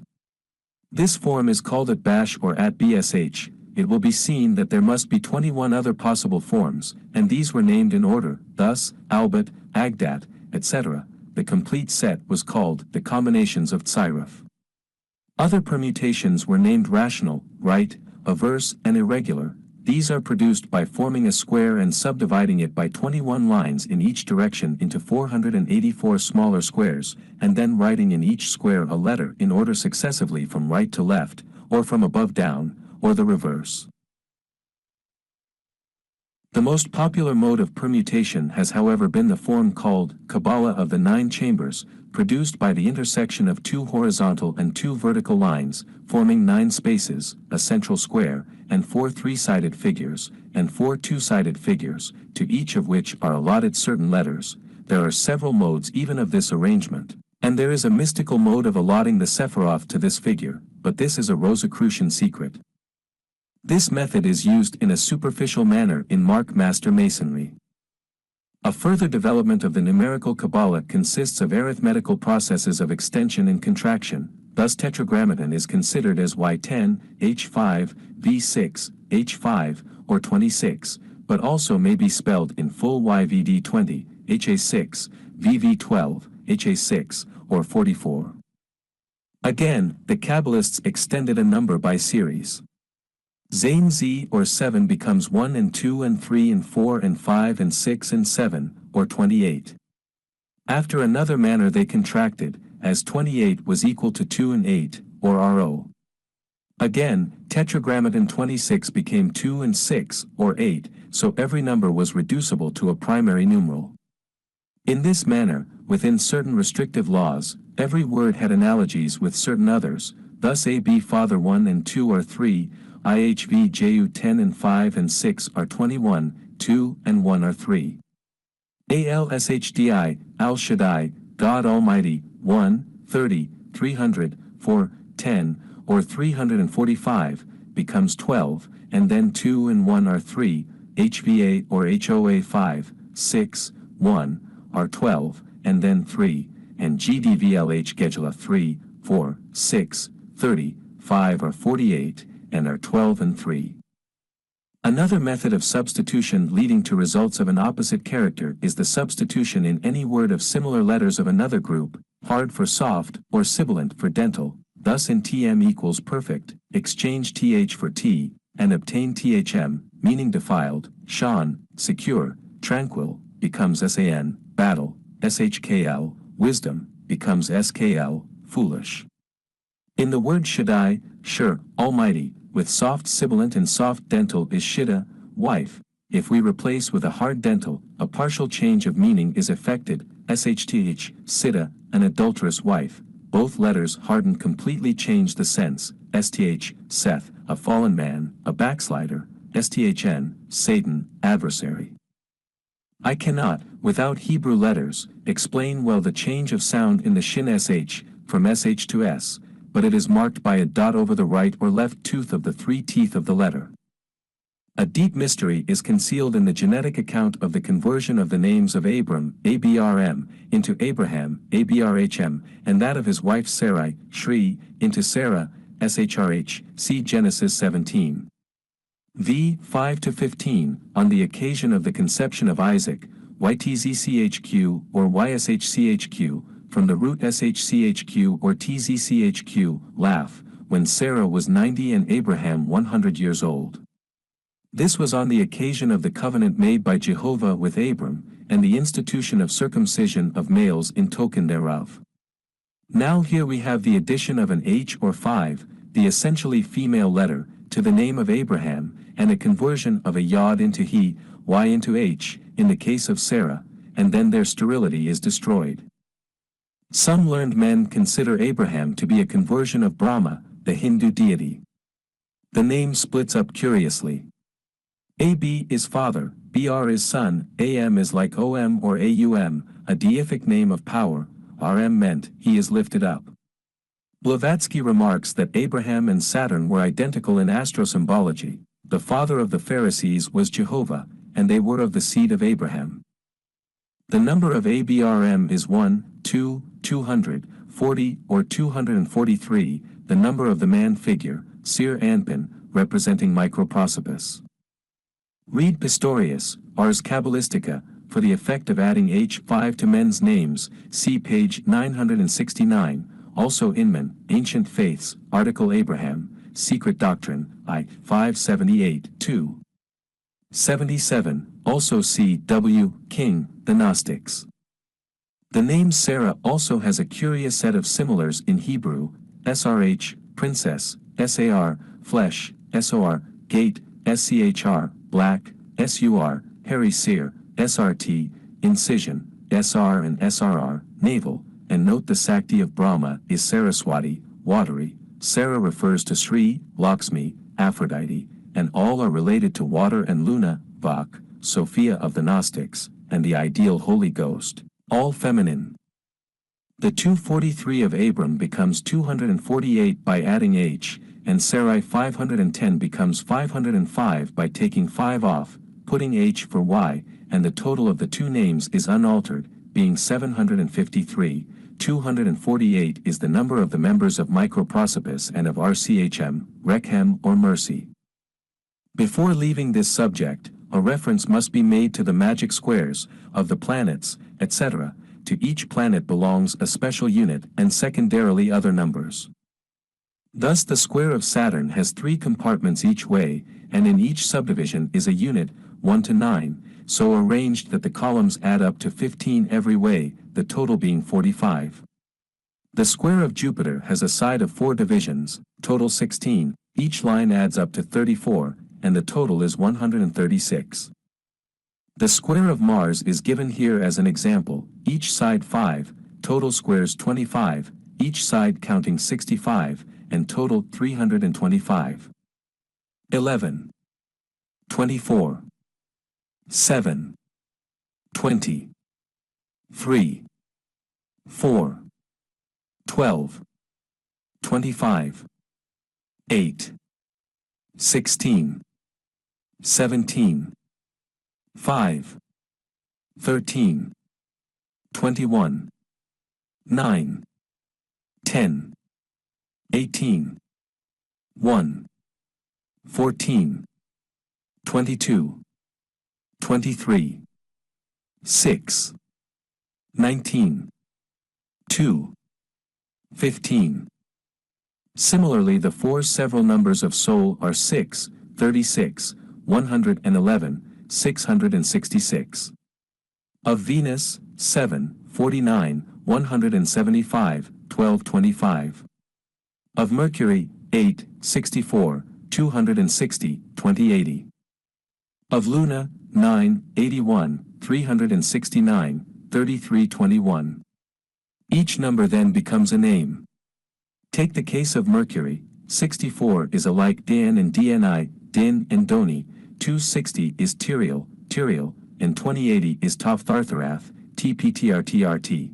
This form is called at Bash or at BSH. It will be seen that there must be 21 other possible forms, and these were named in order, thus, Albat, Agdat, etc. The complete set was called the combinations of Tsiraf. Other permutations were named rational, right, averse, and irregular. These are produced by forming a square and subdividing it by 21 lines in each direction into 484 smaller squares, and then writing in each square a letter in order successively from right to left, or from above down, or the reverse. The most popular mode of permutation has however been the form called Kabbalah of the 9 chambers, produced by the intersection of 2 horizontal and 2 vertical lines, forming 9 spaces, a central square, and 4 3-sided figures, and 4 2-sided figures, to each of which are allotted certain letters. There are several modes even of this arrangement, and there is a mystical mode of allotting the Sephiroth to this figure, but this is a Rosicrucian secret. This method is used in a superficial manner in Mark Master Masonry. A further development of the numerical Kabbalah consists of arithmetical processes of extension and contraction. Thus Tetragrammaton is considered as Y10, H5, V6, H5, or 26, but also may be spelled in full YVD20, HA6, VV12, HA6, or 44. Again, the Kabbalists extended a number by series. Zain Z or 7 becomes 1 and 2 and 3 and 4 and 5 and 6 and 7, or 28. After another manner they contracted, as 28 was equal to 2 and 8, or RO. Again, Tetragrammaton 26 became 2 and 6, or 8, so every number was reducible to a primary numeral. In this manner, within certain restrictive laws, every word had analogies with certain others, thus AB Father 1 and 2 are 3, IHV JU 10 and 5 and 6 are 21, 2 and 1 are 3. ALSHDI, Al Shaddai, God Almighty, 1, 30, 300, 4, 10, or 345, becomes 12, and then 2 and 1 are 3, HVA or HOA 5, 6, 1, are 12, and then 3, and GDVLH Gedula 3, 4, 6, 30, 5 are 48, and are 12 and 3. Another method of substitution leading to results of an opposite character is the substitution in any word of similar letters of another group, hard for soft, or sibilant for dental. Thus in TM equals perfect, exchange TH for T, and obtain THM, meaning defiled, Shan, secure, tranquil, becomes SAN, battle, SHKL, wisdom, becomes SKL, foolish. In the word Shaddai, Shur, Almighty, with soft sibilant and soft dental is Shida, wife. If we replace with a hard dental, a partial change of meaning is effected, SHTH, Siddha, an adulterous wife. Both letters hardened completely change the sense, STH, Seth, a fallen man, a backslider, STHN, Satan, adversary. I cannot, without Hebrew letters, explain well the change of sound in the shin SH, from SH to S, but it is marked by a dot over the right or left tooth of the 3 teeth of the letter. A deep mystery is concealed in the genetic account of the conversion of the names of Abram, ABRM, into Abraham, ABRHM, and that of his wife Sarai, Shri, into Sarah, SHRH, see Genesis 17. V. 5-15, on the occasion of the conception of Isaac, YTZCHQ or YSHCHQ, from the root SHCHQ or TZCHQ, laugh, when Sarah was 90 and Abraham 100 years old. This was on the occasion of the covenant made by Jehovah with Abram, and the institution of circumcision of males in token thereof. Now here we have the addition of an H or 5, the essentially female letter, to the name of Abraham, and a conversion of a yod into he, y into h, in the case of Sarah, and then their sterility is destroyed. Some learned men consider Abraham to be a conversion of Brahma, the Hindu deity. The name splits up curiously. AB is father, BR is son, AM is like OM or AUM, a deific name of power, RM meant he is lifted up. Blavatsky remarks that Abraham and Saturn were identical in astrosymbology. The father of the Pharisees was Jehovah, and they were of the seed of Abraham. The number of ABRM is 1, 2, 240, or 243, the number of the man figure, Sir Anpin, representing Microprosopis. Read Pistorius, Ars Cabalistica, for the effect of adding H5 to men's names, see page 969, also Inman, Ancient Faiths, Article Abraham, Secret Doctrine, I. 578, 2. 77, also see W. King, The Gnostics. The name Sarah also has a curious set of similars in Hebrew, SRH, princess, SAR, flesh, SOR, gate, SCHR, black, SUR, hairy seer, SRT, incision, SR and SRR, navel, and note the Sakti of Brahma is Saraswati, watery. Sarah refers to Sri, Lakshmi, Aphrodite, and all are related to water and Luna, Bach, Sophia of the Gnostics, and the ideal Holy Ghost, all feminine. The 243 of Abram becomes 248 by adding H, and Sarai 510 becomes 505 by taking 5 off, putting H for Y, and the total of the two names is unaltered, being 753. 248 is the number of the members of Microprosopis and of RCHM, Rechem or Mercy. Before leaving this subject, a reference must be made to the magic squares, of the planets, etc. To each planet belongs a special unit and secondarily other numbers. Thus the square of Saturn has 3 compartments each way, and in each subdivision is a unit, 1 to 9, so arranged that the columns add up to 15 every way, the total being 45. The square of Jupiter has a side of 4 divisions, total 16, each line adds up to 34, and the total is 136. The square of Mars is given here as an example, each side 5, total squares 25, each side counting 65, and total 325. 11, 24, 7, 20, 3, 4, 12, 25, 8, 16, 17, 5, 13, 21, 9, 10, 18, 1, 14, 22, 23, 6, 19, 2, 15. Similarly, the four several numbers of soul are 6, 36, 111, 666. Of Venus, 7, 49, 175, 1225. Of Mercury, 8, 64, 260, 2080. Of Luna, 9, 81, 369, 3321. Each number then becomes a name. Take the case of Mercury. 64 is alike Dan and Dni, Din and Doni, 260 is Tiriel, Tiriel, and 2080 is Tophthartharath, TPTRTRT.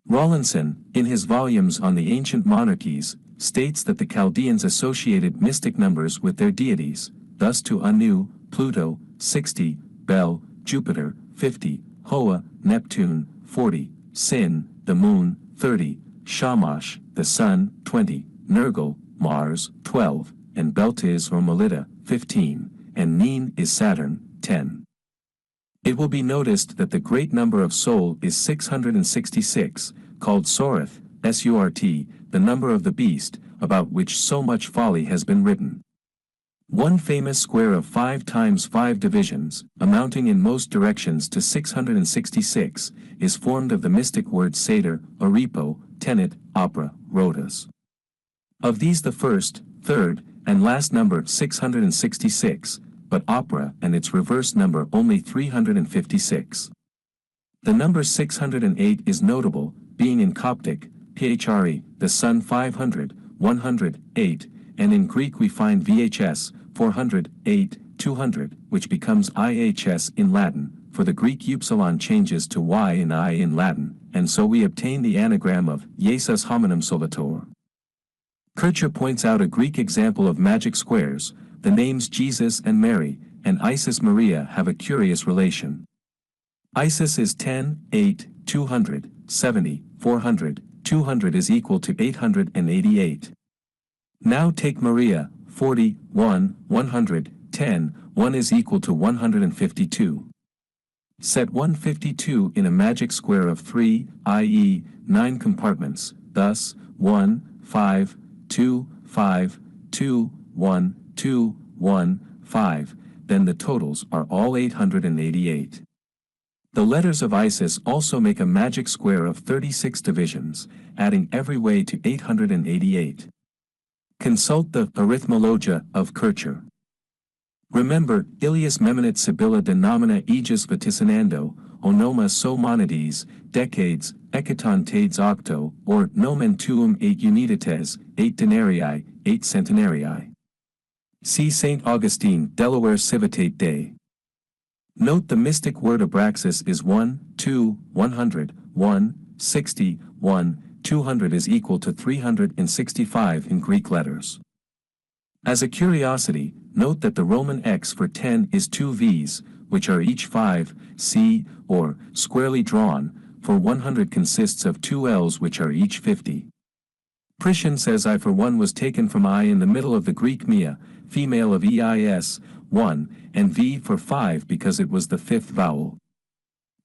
Rawlinson, in his volumes on the ancient monarchies, states that the Chaldeans associated mystic numbers with their deities, thus to Anu, Pluto, 60, Bel, Jupiter, 50, Hoa, Neptune, 40, Sin, the moon, 30, Shamash, the sun, 20, Nergal, Mars, 12, and Beltis or Melita, 15, and Nin is Saturn, 10. It will be noticed that the great number of Sol is 666, called Soreth, Surt, the number of the beast, about which so much folly has been written. One famous square of 5 times 5 divisions, amounting in most directions to 666, is formed of the mystic words Seder, Oripo, Tenet, Opera, Rhodas. Of these the first, third, and last number 666, but Opera and its reverse number only 356. The number 608 is notable, being in Coptic, Phre, the sun 500, 108, and in Greek we find VHS, 408, 200, which becomes IHS in Latin, for the Greek upsilon changes to Y and I in Latin, and so we obtain the anagram of Jesus hominum solvitor. Kircher points out a Greek example of magic squares. The names Jesus and Mary, and Isis Maria have a curious relation. Isis is 10, 8, 200, 70, 400, 200 is equal to 888. Now take Maria, 40, 1, 100, 10, 1 is equal to 152. Set 152 in a magic square of 3, i.e., 9 compartments, thus, 1, 5, 2, 5, 2, 1, 2, 1, 5, then the totals are all 888. The letters of Isis also make a magic square of 36 divisions, adding every way to 888. Consult the Arithmologia of Kircher. Remember, Ilias meminit Sibylla de nomina aegis vaticinando, onoma so monides, decades, ekaton octo, or nomen tuum 8 unities, 8 denarii, 8 centenarii. See St. Augustine, Delaware Civitate Day. Note the mystic word abraxas is 1, 2, 100, 1, 60, 1, 200 is equal to 365 in Greek letters. As a curiosity, note that the Roman X for 10 is 2 V's, which are each 5, C, or, squarely drawn, for 100 consists of 2 L's which are each 50. Priscian says I for 1 was taken from I in the middle of the Greek Mia, female of EIS, 1, and V for 5 because it was the 5th vowel.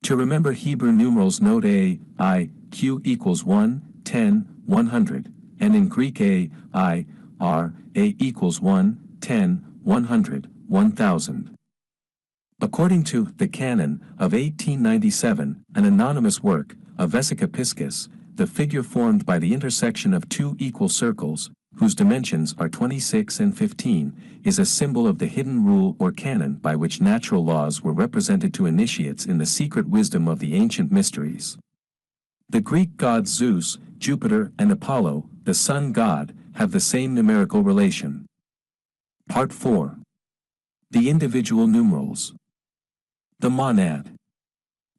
To remember Hebrew numerals note A, I, Q equals 1, 10, 100, and in Greek A, I, R, A equals 1, 10, 100, 1000. According to the Canon of 1897, an anonymous work, a Vesica Piscis, the figure formed by the intersection of 2 equal circles, whose dimensions are 26 and 15, is a symbol of the hidden rule or canon by which natural laws were represented to initiates in the secret wisdom of the ancient mysteries. The Greek gods Zeus, Jupiter, and Apollo, the sun god, have the same numerical relation. Part 4. The individual numerals. The monad.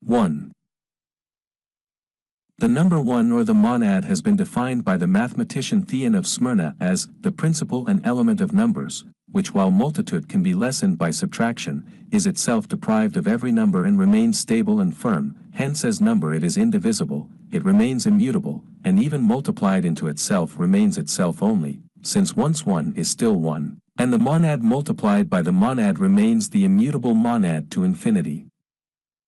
1. The number 1 or the monad has been defined by the mathematician Theon of Smyrna as the principle and element of numbers, which while multitude can be lessened by subtraction, is itself deprived of every number and remains stable and firm, hence as number it is indivisible, it remains immutable, and even multiplied into itself remains itself only, since once 1 is still 1, and the monad multiplied by the monad remains the immutable monad to infinity.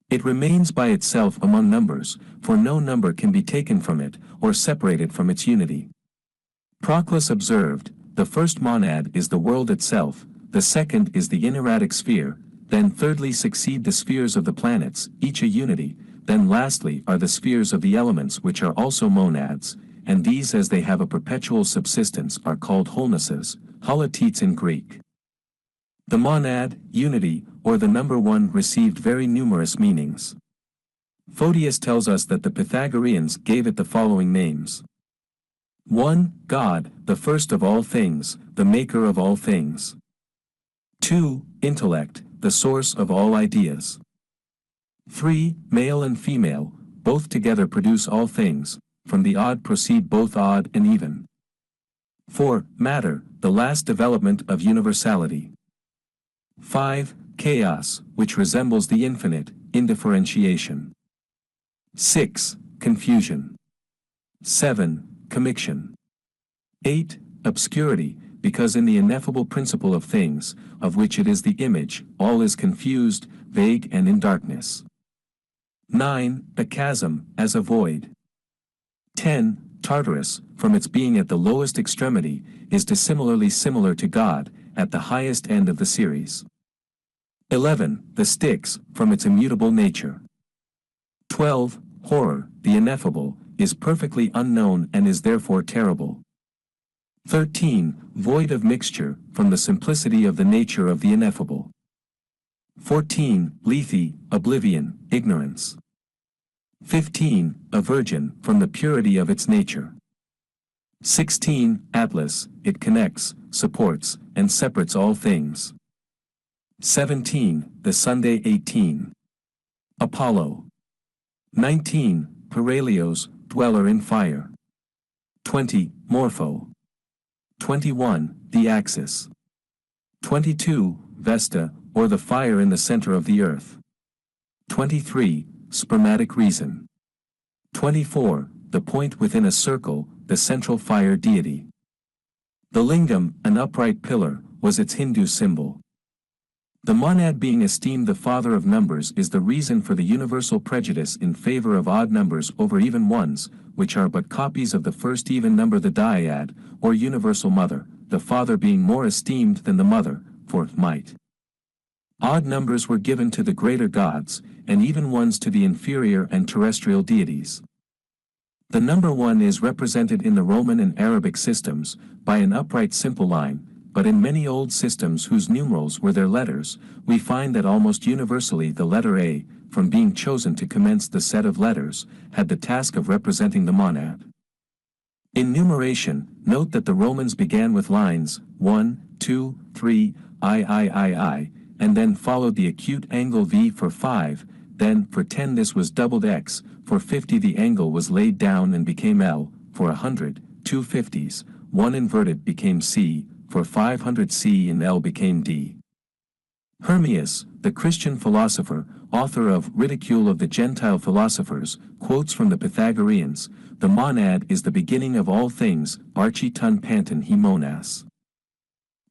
It remains by itself among numbers, for no number can be taken from it, or separated from its unity. Proclus observed, the first monad is the world itself, the second is the inerratic sphere, then thirdly succeed the spheres of the planets, each a unity, then lastly are the spheres of the elements which are also monads, and these as they have a perpetual subsistence are called wholenesses, holotetes in Greek. The monad, unity, or the number 1 received very numerous meanings. Photius tells us that the Pythagoreans gave it the following names. 1. God, the first of all things, the maker of all things. 2. Intellect, the source of all ideas. 3. Male and female, both together produce all things, from the odd proceed both odd and even. 4. Matter, the last development of universality. 5. Chaos, which resembles the infinite, indifferentiation. 6. Confusion. 7. Commiction. 8. Obscurity, because in the ineffable principle of things, of which it is the image, all is confused, vague and in darkness. 9. A chasm, as a void. 10. Tartarus, from its being at the lowest extremity, is dissimilarly similar to God, at the highest end of the series. 11. The Styx, from its immutable nature. 12. Horror, the ineffable, is perfectly unknown and is therefore terrible. 13. Void of mixture, from the simplicity of the nature of the ineffable. 14. Lethe, oblivion, ignorance. 15. A virgin, from the purity of its nature. 16. Atlas, it connects, supports, and separates all things. 17. The Sunday 18. Apollo. 19. Paralios, dweller in fire. 20. Morpho. 21. The axis. 22. Vesta, or the fire in the center of the earth. 23. Spermatic reason. 24. The point within a circle, the central fire deity. The lingam, an upright pillar, was its Hindu symbol. The monad being esteemed the father of numbers is the reason for the universal prejudice in favor of odd numbers over even ones, which are but copies of the first even number, the dyad, or universal mother, the father being more esteemed than the mother, for might. Odd numbers were given to the greater gods, and even ones to the inferior and terrestrial deities. The number 1 is represented in the Roman and Arabic systems by an upright simple line, but in many old systems whose numerals were their letters, we find that almost universally the letter A, from being chosen to commence the set of letters, had the task of representing the monad. In numeration, note that the Romans began with lines 1, 2, 3, I, and then followed the acute angle V for 5, then for 10 this was doubled X, for 50 the angle was laid down and became L, for 100, 2 50s, 1 inverted became C, for 500 C and L became D. Hermias, the Christian philosopher, author of Ridicule of the Gentile Philosophers, quotes from the Pythagoreans, the monad is the beginning of all things, archi ton panton he monas.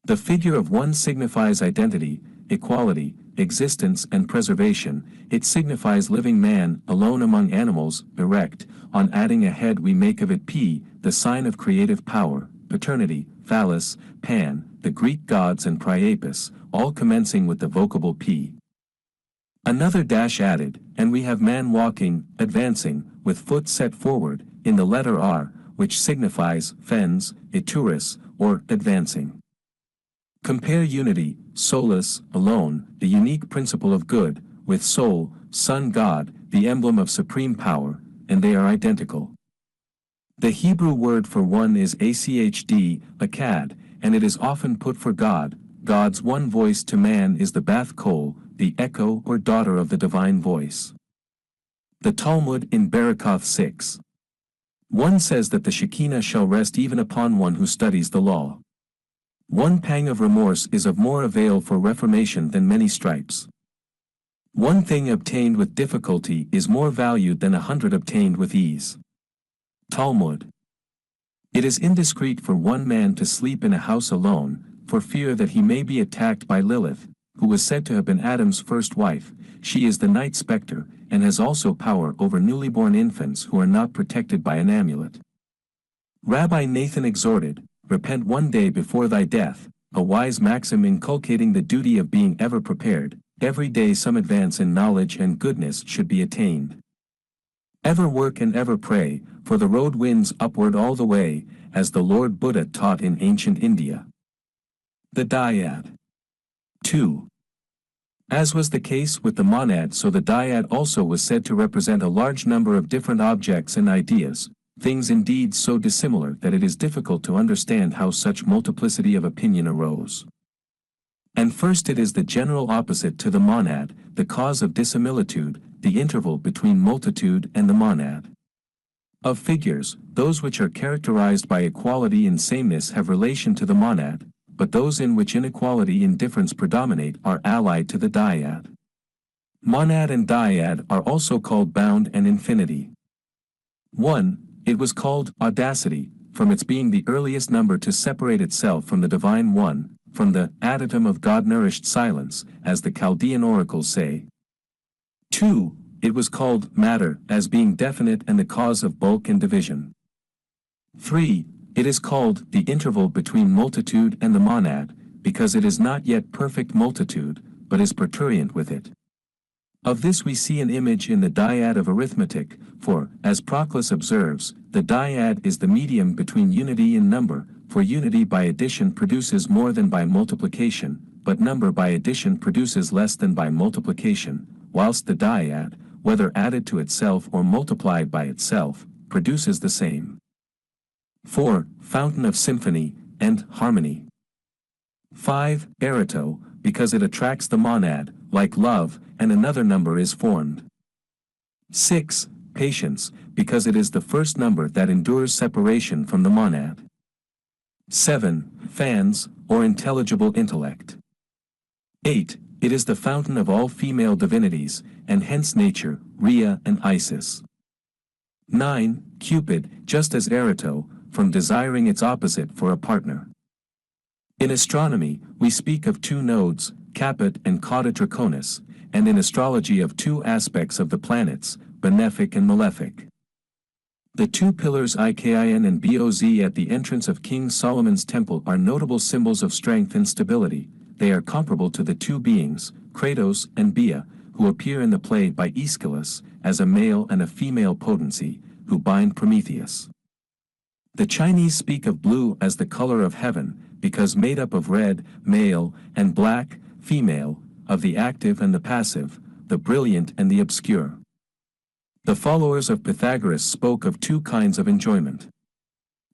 The figure of 1 signifies identity, equality, existence and preservation, it signifies living man, alone among animals, erect, on adding a head we make of it P, the sign of creative power, paternity, phallus, Pan, the Greek gods and Priapus, all commencing with the vocable P. Another dash added, and we have man walking, advancing, with foot set forward, in the letter R, which signifies fens, ituris, or advancing. Compare unity, solus, alone, the unique principle of good, with soul, sun God, the emblem of supreme power, and they are identical. The Hebrew word for 1 is achd, akkad, and it is often put for God, God's one voice to man is the Bath Kol, the echo or daughter of the divine voice. The Talmud in Barakoth 6:1 says that the Shekinah shall rest even upon one who studies the law. One pang of remorse is of more avail for reformation than many stripes. One thing obtained with difficulty is more valued than 100 obtained with ease. Talmud. It is indiscreet for one man to sleep in a house alone, for fear that he may be attacked by Lilith, who was said to have been Adam's first wife. She is the night specter, and has also power over newly born infants who are not protected by an amulet. Rabbi Nathan exhorted, "Repent one day before thy death," a wise maxim inculcating the duty of being ever prepared. Every day some advance in knowledge and goodness should be attained. Ever work and ever pray, for the road winds upward all the way, as the Lord Buddha taught in ancient India. The dyad. 2. As was the case with the monad, so the dyad also was said to represent a large number of different objects and ideas, things indeed so dissimilar that it is difficult to understand how such multiplicity of opinion arose. And first, it is the general opposite to the monad, the cause of dissimilitude, the interval between multitude and the monad. Of figures, those which are characterized by equality in sameness have relation to the monad, but those in which inequality in difference predominate are allied to the dyad. Monad and dyad are also called bound and infinity. 1. It was called audacity, from its being the earliest number to separate itself from the divine one, from the adatum of God-nourished silence, as the Chaldean oracles say. 2. It was called matter, as being definite and the cause of bulk and division. 3. It is called the interval between multitude and the monad, because it is not yet perfect multitude, but is prurient with it. Of this we see an image in the dyad of arithmetic, for, as Proclus observes, the dyad is the medium between unity in number, for unity by addition produces more than by multiplication, but number by addition produces less than by multiplication, whilst the dyad, whether added to itself or multiplied by itself, produces the same. 4. Fountain of symphony and harmony. 5. Erato, because it attracts the monad, like love, and another number is formed. 6. Patience, because it is the first number that endures separation from the monad. 7. Fans, or intelligible intellect. 8. It is the fountain of all female divinities, and hence nature, Rhea and Isis. 9. Cupid, just as Erato, from desiring its opposite for a partner. In astronomy, we speak of two nodes, Caput and Cauda Draconis, and in astrology of two aspects of the planets, benefic and malefic. The two pillars Ikin and Boz at the entrance of King Solomon's temple are notable symbols of strength and stability. They are comparable to the two beings, Kratos and Bia, who appear in the play by Aeschylus, as a male and a female potency, who bind Prometheus. The Chinese speak of blue as the color of heaven, because made up of red, male, and black, female, of the active and the passive, the brilliant and the obscure. The followers of Pythagoras spoke of two kinds of enjoyment.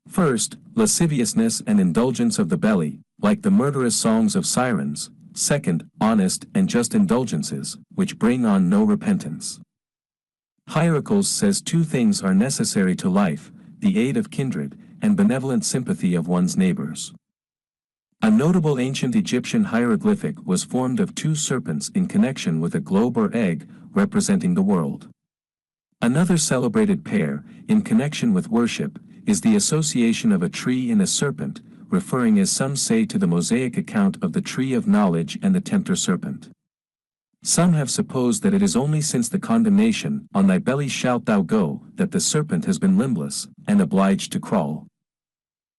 First, lasciviousness and indulgence of the belly, like the murderous songs of sirens. Second, honest and just indulgences, which bring on no repentance. Hierocles says two things are necessary to life, the aid of kindred, and benevolent sympathy of one's neighbors. A notable ancient Egyptian hieroglyphic was formed of two serpents in connection with a globe or egg, representing the world. Another celebrated pair, in connection with worship, is the association of a tree and a serpent, referring as some say to the Mosaic account of the tree of knowledge and the tempter serpent. Some have supposed that it is only since the condemnation, "On thy belly shalt thou go," that the serpent has been limbless, and obliged to crawl.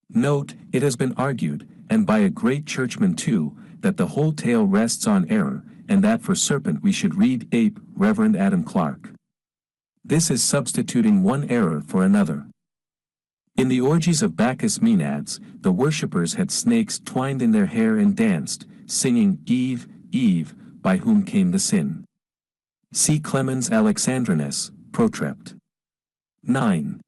Note, it has been argued, and by a great churchman too, that the whole tale rests on error, and that for serpent we should read ape, Reverend Adam Clarke. This is substituting one error for another. In the orgies of Bacchus Maenads, the worshippers had snakes twined in their hair and danced, singing, "Eve, Eve, by whom came the sin." See Clemens Alexandrinus, Protrept. 9.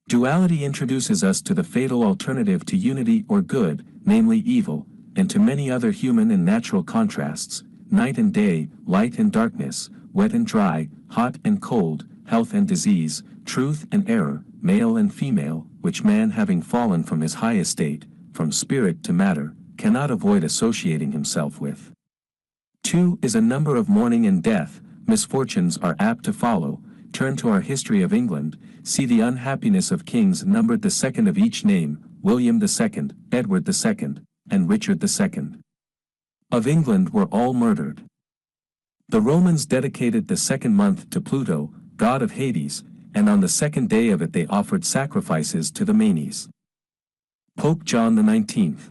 Duality introduces us to the fatal alternative to unity or good, namely evil, and to many other human and natural contrasts, night and day, light and darkness, wet and dry, hot and cold, health and disease, truth and error, male and female, which man having fallen from his high estate, from spirit to matter, cannot avoid associating himself with. 2 is a number of mourning and death, misfortunes are apt to follow. Turn to our history of England, see the unhappiness of kings numbered the second of each name, William II, Edward II, and Richard II. Of England were all murdered. The Romans dedicated the second month to Pluto, god of Hades, and on the second day of it they offered sacrifices to the Manes. Pope John XIX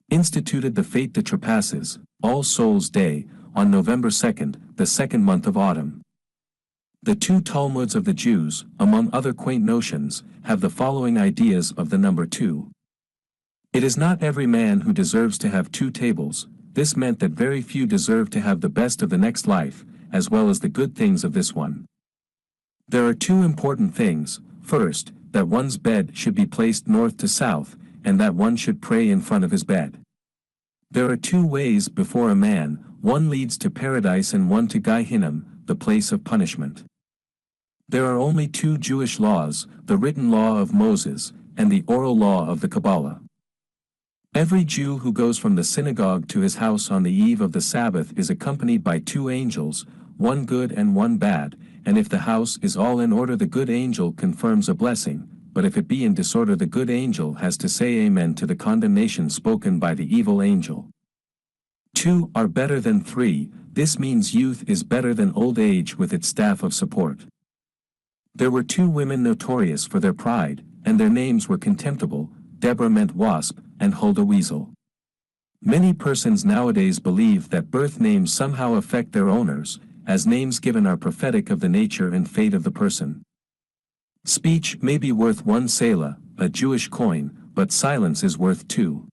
instituted the Fête de Trapasses, All Souls' Day, on November 2nd, the second month of autumn. The 2 Talmuds of the Jews, among other quaint notions, have the following ideas of the number 2. It is not every man who deserves to have 2 tables. This meant that very few deserve to have the best of the next life, as well as the good things of this one. There are 2 important things. First, that one's bed should be placed north to south, and that one should pray in front of his bed. There are 2 ways before a man, one leads to paradise and one to Gehinnom, the place of punishment. There are only 2 Jewish laws, the written law of Moses, and the oral law of the Kabbalah. Every Jew who goes from the synagogue to his house on the eve of the Sabbath is accompanied by 2 angels, one good and one bad, and if the house is all in order the good angel confirms a blessing, but if it be in disorder the good angel has to say amen to the condemnation spoken by the evil angel. 2 are better than 3, this means youth is better than old age with its staff of support. There were 2 women notorious for their pride, and their names were contemptible, Deborah meant wasp, and Huldah weasel. Many persons nowadays believe that birth names somehow affect their owners, as names given are prophetic of the nature and fate of the person. Speech may be worth 1 selah, a Jewish coin, but silence is worth 2.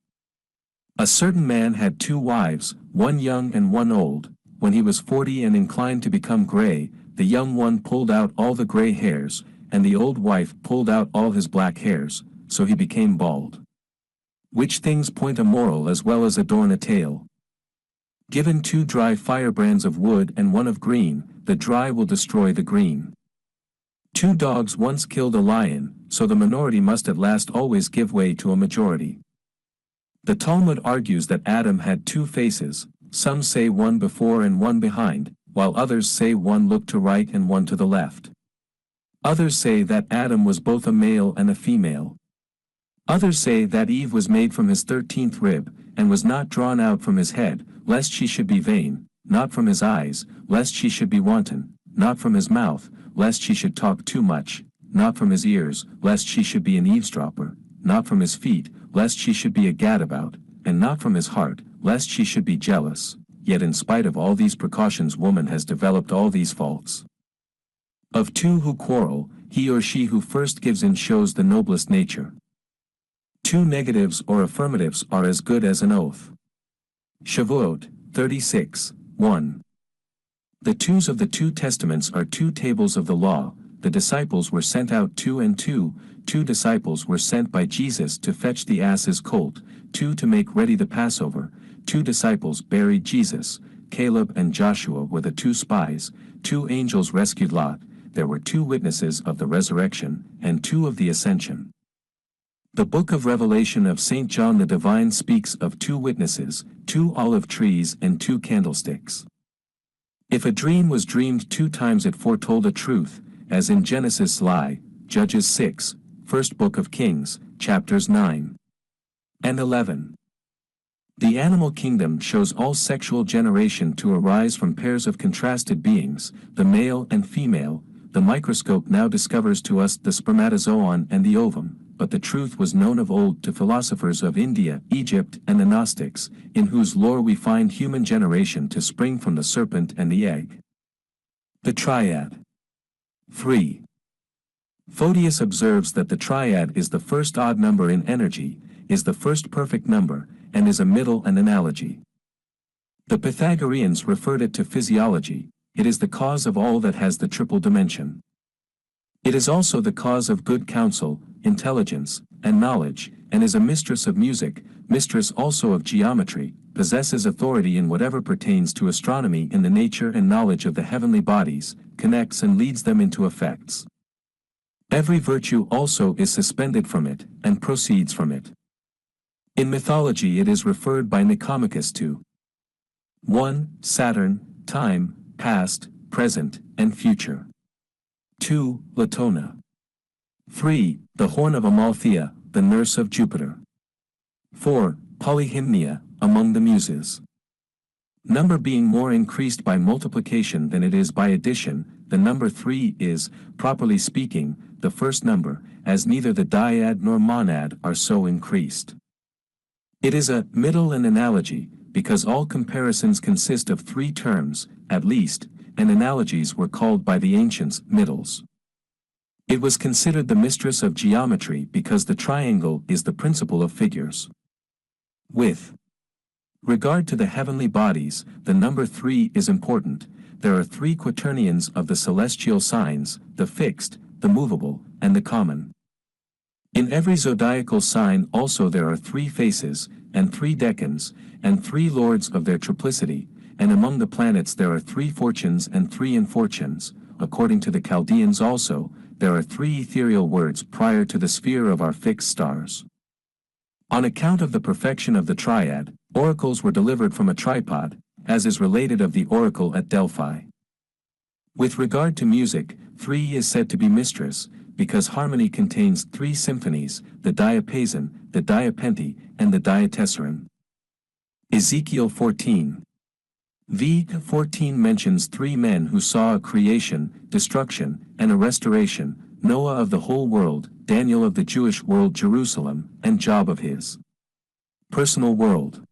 A certain man had 2 wives, one young and one old. When he was 40 and inclined to become gray, the young one pulled out all the gray hairs, and the old wife pulled out all his black hairs, so he became bald. Which things point a moral as well as adorn a tale. Given 2 dry firebrands of wood and one of green, the dry will destroy the green. 2 dogs once killed a lion, so the minority must at last always give way to a majority. The Talmud argues that Adam had 2 faces, some say one before and one behind, while others say one looked to right and one to the left. Others say that Adam was both a male and a female. Others say that Eve was made from his 13th rib, and was not drawn out from his head, lest she should be vain, not from his eyes, lest she should be wanton, not from his mouth, lest she should talk too much, not from his ears, lest she should be an eavesdropper, not from his feet, lest she should be a gadabout, and not from his heart, lest she should be jealous. Yet in spite of all these precautions woman has developed all these faults. Of 2 who quarrel, he or she who first gives in shows the noblest nature. 2 negatives or affirmatives are as good as an oath. Shavuot, 36, 1. The 2s of the 2 testaments are 2 tables of the law. The disciples were sent out 2 and 2. 2 disciples were sent by Jesus to fetch the ass's colt, 2 to make ready the Passover. 2 disciples buried Jesus. Caleb and Joshua were the 2 spies. 2 angels rescued Lot. There were 2 witnesses of the resurrection, and 2 of the ascension. The book of Revelation of St. John the Divine speaks of 2 witnesses, 2 olive trees and 2 candlesticks. If a dream was dreamed 2 times it foretold a truth, as in Genesis lie, Judges 6, First Book of Kings, chapters 9 and 11. The animal kingdom shows all sexual generation to arise from pairs of contrasted beings, the male and female. The microscope now discovers to us the spermatozoon and the ovum, but the truth was known of old to philosophers of India, Egypt, and the Gnostics, in whose lore we find human generation to spring from the serpent and the egg. The triad. 3. Photius observes that the triad is the first odd number in energy, is the first perfect number, and is a middle and analogy. The Pythagoreans referred it to physiology. It is the cause of all that has the triple dimension. It is also the cause of good counsel, intelligence, and knowledge, and is a mistress of music. mistress also of geometry, possesses authority in whatever pertains to astronomy in the nature and knowledge of the heavenly bodies, connects and leads them into effects. Every virtue also is suspended from it, and proceeds from it. In mythology it is referred by Nicomachus to 1. Saturn, time, past, present, and future. 2. Latona. 3. The horn of Amalthea, the nurse of Jupiter. 4. Polyhymnia, among the Muses. Number being more increased by multiplication than it is by addition, the number 3 is, properly speaking, the first number, as neither the dyad nor monad are so increased. It is a middle and analogy, because all comparisons consist of 3 terms, at least, and analogies were called by the ancients middles. It was considered the mistress of geometry because the triangle is the principle of figures. With regard to the heavenly bodies, the number 3 is important. There are 3 quaternions of the celestial signs, the fixed, the movable, and the common. In every zodiacal sign also there are 3 faces, and 3 decans, and 3 lords of their triplicity, and among the planets there are 3 fortunes and 3 infortunes. According to the Chaldeans also, there are 3 ethereal words prior to the sphere of our fixed stars. On account of the perfection of the triad, oracles were delivered from a tripod, as is related of the oracle at Delphi. With regard to music, 3 is said to be mistress, because harmony contains 3 symphonies, the diapason, the diapente, and the diatessaron. Ezekiel 14. v. 14 mentions 3 men who saw a creation, destruction, and a restoration, Noah of the whole world, Daniel of the Jewish world Jerusalem, and Job of his personal world.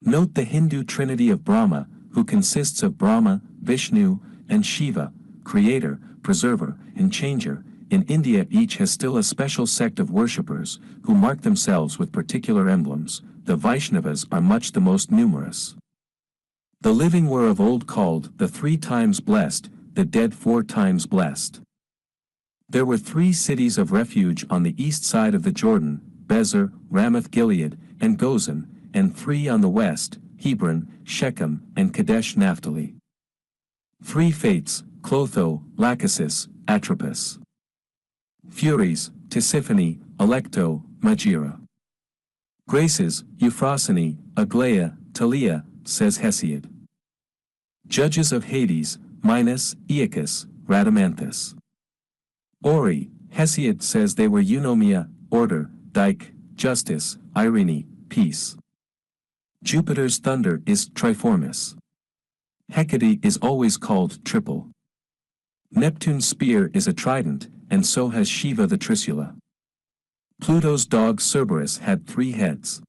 Note the Hindu trinity of Brahma, who consists of Brahma, Vishnu, and Shiva, creator, preserver, and changer. In India each has still a special sect of worshippers, who mark themselves with particular emblems. The Vaishnavas are much the most numerous. The living were of old called the 3 times blessed, the dead 4 times blessed. There were 3 cities of refuge on the east side of the Jordan, Bezer, Ramoth Gilead, and Gozan, and 3 on the west, Hebron, Shechem, and Kadesh Naphtali. 3 fates, Clotho, Lachesis, Atropos. Furies, Tisiphone, Alecto, Magira. Graces, Euphrosyne, Aglaia, Talia, says Hesiod. Judges of Hades, Minos, Aeacus, Rhadamanthus. Ori, Hesiod says they were Eunomia, order, Dike, justice, Irene, peace. Jupiter's thunder is Triformis. Hecate is always called triple. Neptune's spear is a trident, and so has Shiva the Trisula. Pluto's dog Cerberus had 3 heads.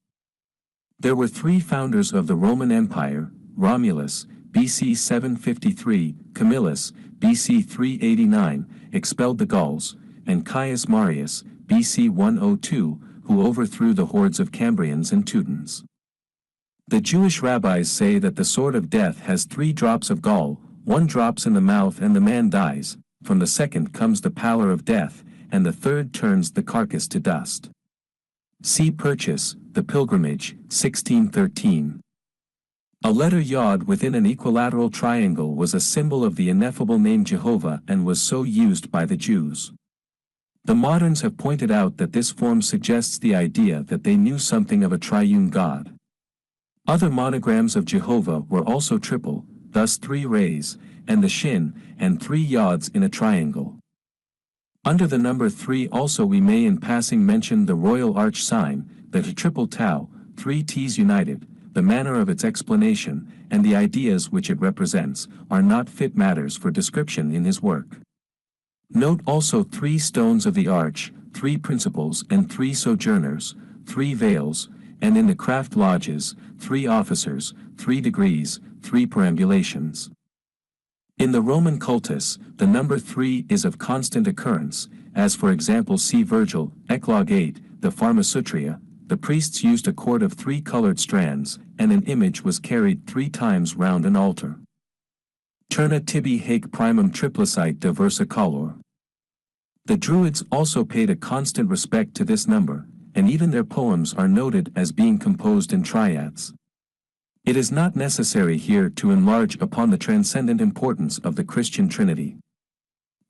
There were 3 founders of the Roman Empire, Romulus, BC 753, Camillus, BC 389, expelled the Gauls, and Caius Marius, BC 102, who overthrew the hordes of Cambrians and Teutons. The Jewish rabbis say that the sword of death has 3 drops of gall, 1 drops in the mouth and the man dies, from the second comes the pallor of death, and the third turns the carcass to dust. See Purchas, The Pilgrimage, 1613. A letter Yod within an equilateral triangle was a symbol of the ineffable name Jehovah and was so used by the Jews. The moderns have pointed out that this form suggests the idea that they knew something of a triune God. Other monograms of Jehovah were also triple, thus 3 rays, and the shin, and 3 yods in a triangle. Under the number 3 also we may in passing mention the royal arch sign, the triple tau, 3 T's united. The manner of its explanation, and the ideas which it represents, are not fit matters for description in his work. Note also 3 stones of the arch, 3 principals and 3 sojourners, 3 veils, and in the craft lodges, 3 officers, 3 degrees, 3 perambulations. In the Roman cultus, the number 3 is of constant occurrence, as for example see Virgil, Eclogue 8, the Pharmasutria. The priests used a cord of 3 colored strands, and an image was carried 3 times round an altar. Terna tibi haec primum triplicite diversa color. The Druids also paid a constant respect to this number, and even their poems are noted as being composed in triads. It is not necessary here to enlarge upon the transcendent importance of the Christian Trinity.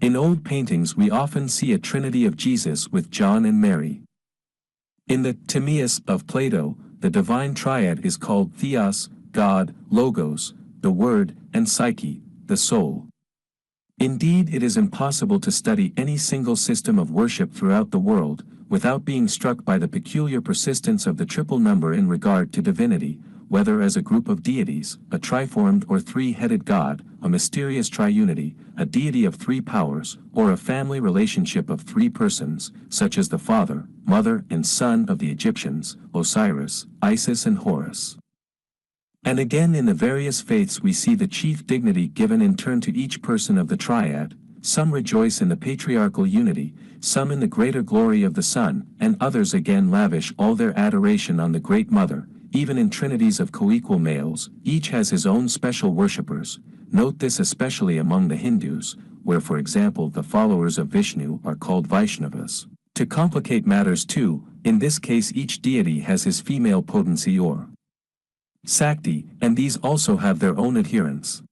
In old paintings we often see a Trinity of Jesus with John and Mary. In the Timaeus of Plato, the divine triad is called Theos, God, Logos, the Word, and Psyche, the soul. Indeed, it is impossible to study any single system of worship throughout the world, without being struck by the peculiar persistence of the triple number in regard to divinity, whether as a group of deities, a triformed or three-headed God, a mysterious triunity, a deity of three powers, or a family relationship of three persons, such as the Father, Mother, and Son of the Egyptians, Osiris, Isis, and Horus. And again in the various faiths we see the chief dignity given in turn to each person of the triad. Some rejoice in the patriarchal unity, some in the greater glory of the Son, and others again lavish all their adoration on the Great Mother. Even in trinities of coequal males, each has his own special worshippers. Note this especially among the Hindus, where for example the followers of Vishnu are called Vaishnavas. To complicate matters too, in this case each deity has his female potency or Sakti, and these also have their own adherents.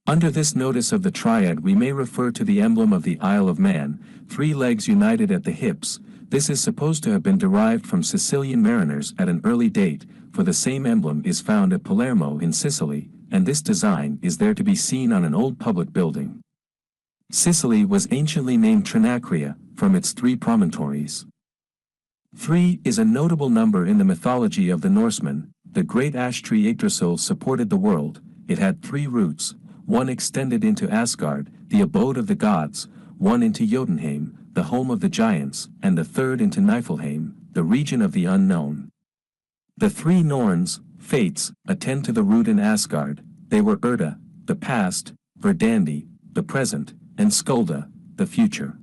Under this notice of the triad we may refer to the emblem of the Isle of Man, 3 legs united at the hips. This is supposed to have been derived from Sicilian mariners at an early date, for the same emblem is found at Palermo in Sicily, and this design is there to be seen on an old public building. Sicily was anciently named Trinacria, from its 3 promontories. 3 is a notable number in the mythology of the Norsemen. The great ash tree Yggdrasil supported the world. It had 3 roots, one extended into Asgard, the abode of the gods, one into Jotunheim, the home of the giants, and the third into Niflheim, the region of the unknown. The 3 Norns, fates, attend to the root in Asgard. They were Urda, the past, Verdandi, the present, and Skulda, the future.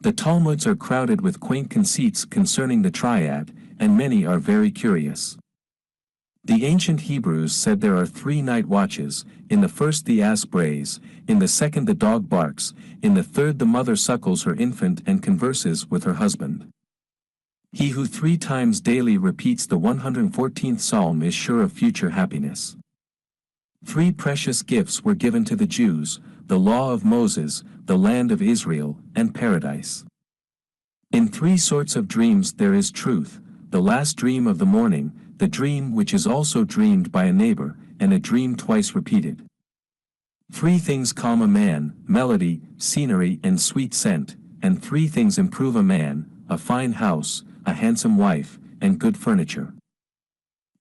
The Talmuds are crowded with quaint conceits concerning the triad, and many are very curious. The ancient Hebrews said there are 3 night watches. In the first the ass brays, in the second the dog barks, in the third the mother suckles her infant and converses with her husband. He who 3 times daily repeats the 114th Psalm is sure of future happiness. 3 precious gifts were given to the Jews, the law of Moses, the land of Israel, and paradise. In 3 sorts of dreams there is truth, the last dream of the morning, the dream which is also dreamed by a neighbor, and a dream twice repeated. 3 things calm a man, melody, scenery, and sweet scent, and 3 things improve a man, a fine house, a handsome wife, and good furniture.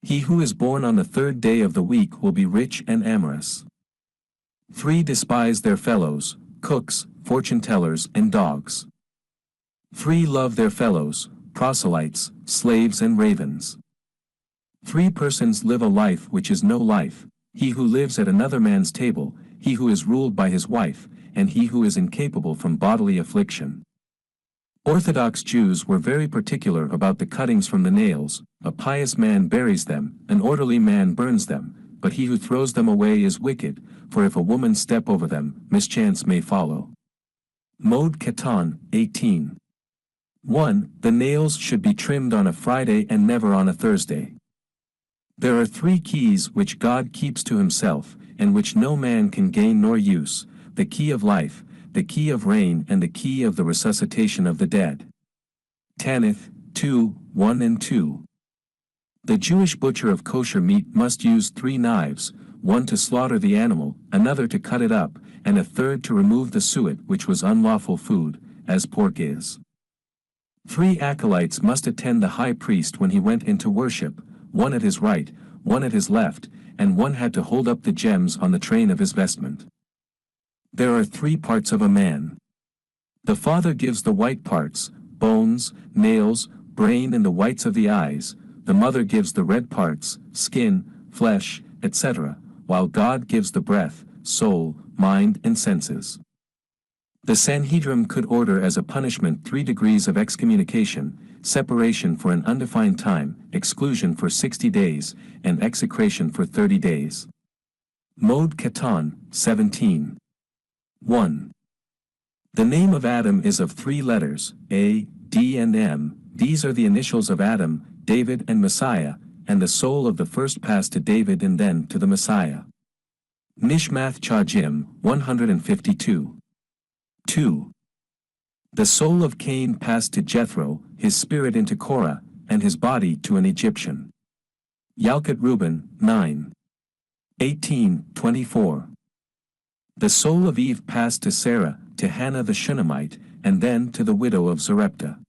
He who is born on the 3rd day of the week will be rich and amorous. 3 despise their fellows, cooks, fortune-tellers, and dogs. 3 love their fellows, proselytes, slaves, and ravens. 3 persons live a life which is no life, he who lives at another man's table, he who is ruled by his wife, and he who is incapable from bodily affliction. Orthodox Jews were very particular about the cuttings from the nails. A pious man buries them, an orderly man burns them, but he who throws them away is wicked, for if a woman step over them, mischance may follow. Mode Catan, 18. 1. The nails should be trimmed on a Friday and never on a Thursday. There are 3 keys which God keeps to himself, and which no man can gain nor use, the key of life, the key of rain, and the key of the resuscitation of the dead. Tanith, 2, 1 and 2. The Jewish butcher of kosher meat must use 3 knives, one to slaughter the animal, another to cut it up, and a third to remove the suet which was unlawful food, as pork is. 3 acolytes must attend the high priest when he went into worship, one at his right, one at his left, and one had to hold up the gems on the train of his vestment. There are 3 parts of a man. The Father gives the white parts, bones, nails, brain, and the whites of the eyes. The Mother gives the red parts, skin, flesh, etc., while God gives the breath, soul, mind, and senses. The Sanhedrin could order as a punishment 3 degrees of excommunication, separation for an undefined time, exclusion for 60 days, and execration for 30 days. Mode Catan, 17. 1. The name of Adam is of 3 letters, A, D, and M, These are the initials of Adam, David and Messiah, and the soul of the first passed to David and then to the Messiah. Nishmath Chajim, 152. 2. The soul of Cain passed to Jethro, his spirit into Korah, and his body to an Egyptian. Yalkut Reuben, 9. 18:24. The soul of Eve passed to Sarah, to Hannah the Shunammite, and then to the widow of Zarepta.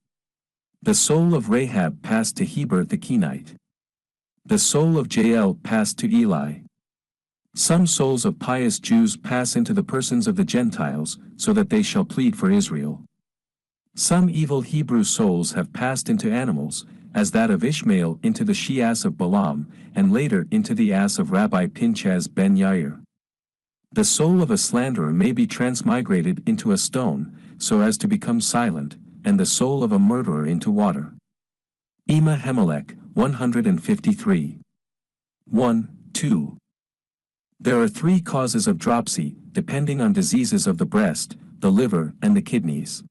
The soul of Rahab passed to Heber the Kenite. The soul of Jael passed to Eli. Some souls of pious Jews pass into the persons of the Gentiles, so that they shall plead for Israel. Some evil Hebrew souls have passed into animals, as that of Ishmael into the she-ass of Balaam, and later into the ass of Rabbi Pinchas ben Yair. The soul of a slanderer may be transmigrated into a stone, so as to become silent, and the soul of a murderer into water. Ema Hemelech, 153. 1, 2. There are 3 causes of dropsy, depending on diseases of the breast, the liver, and the kidneys.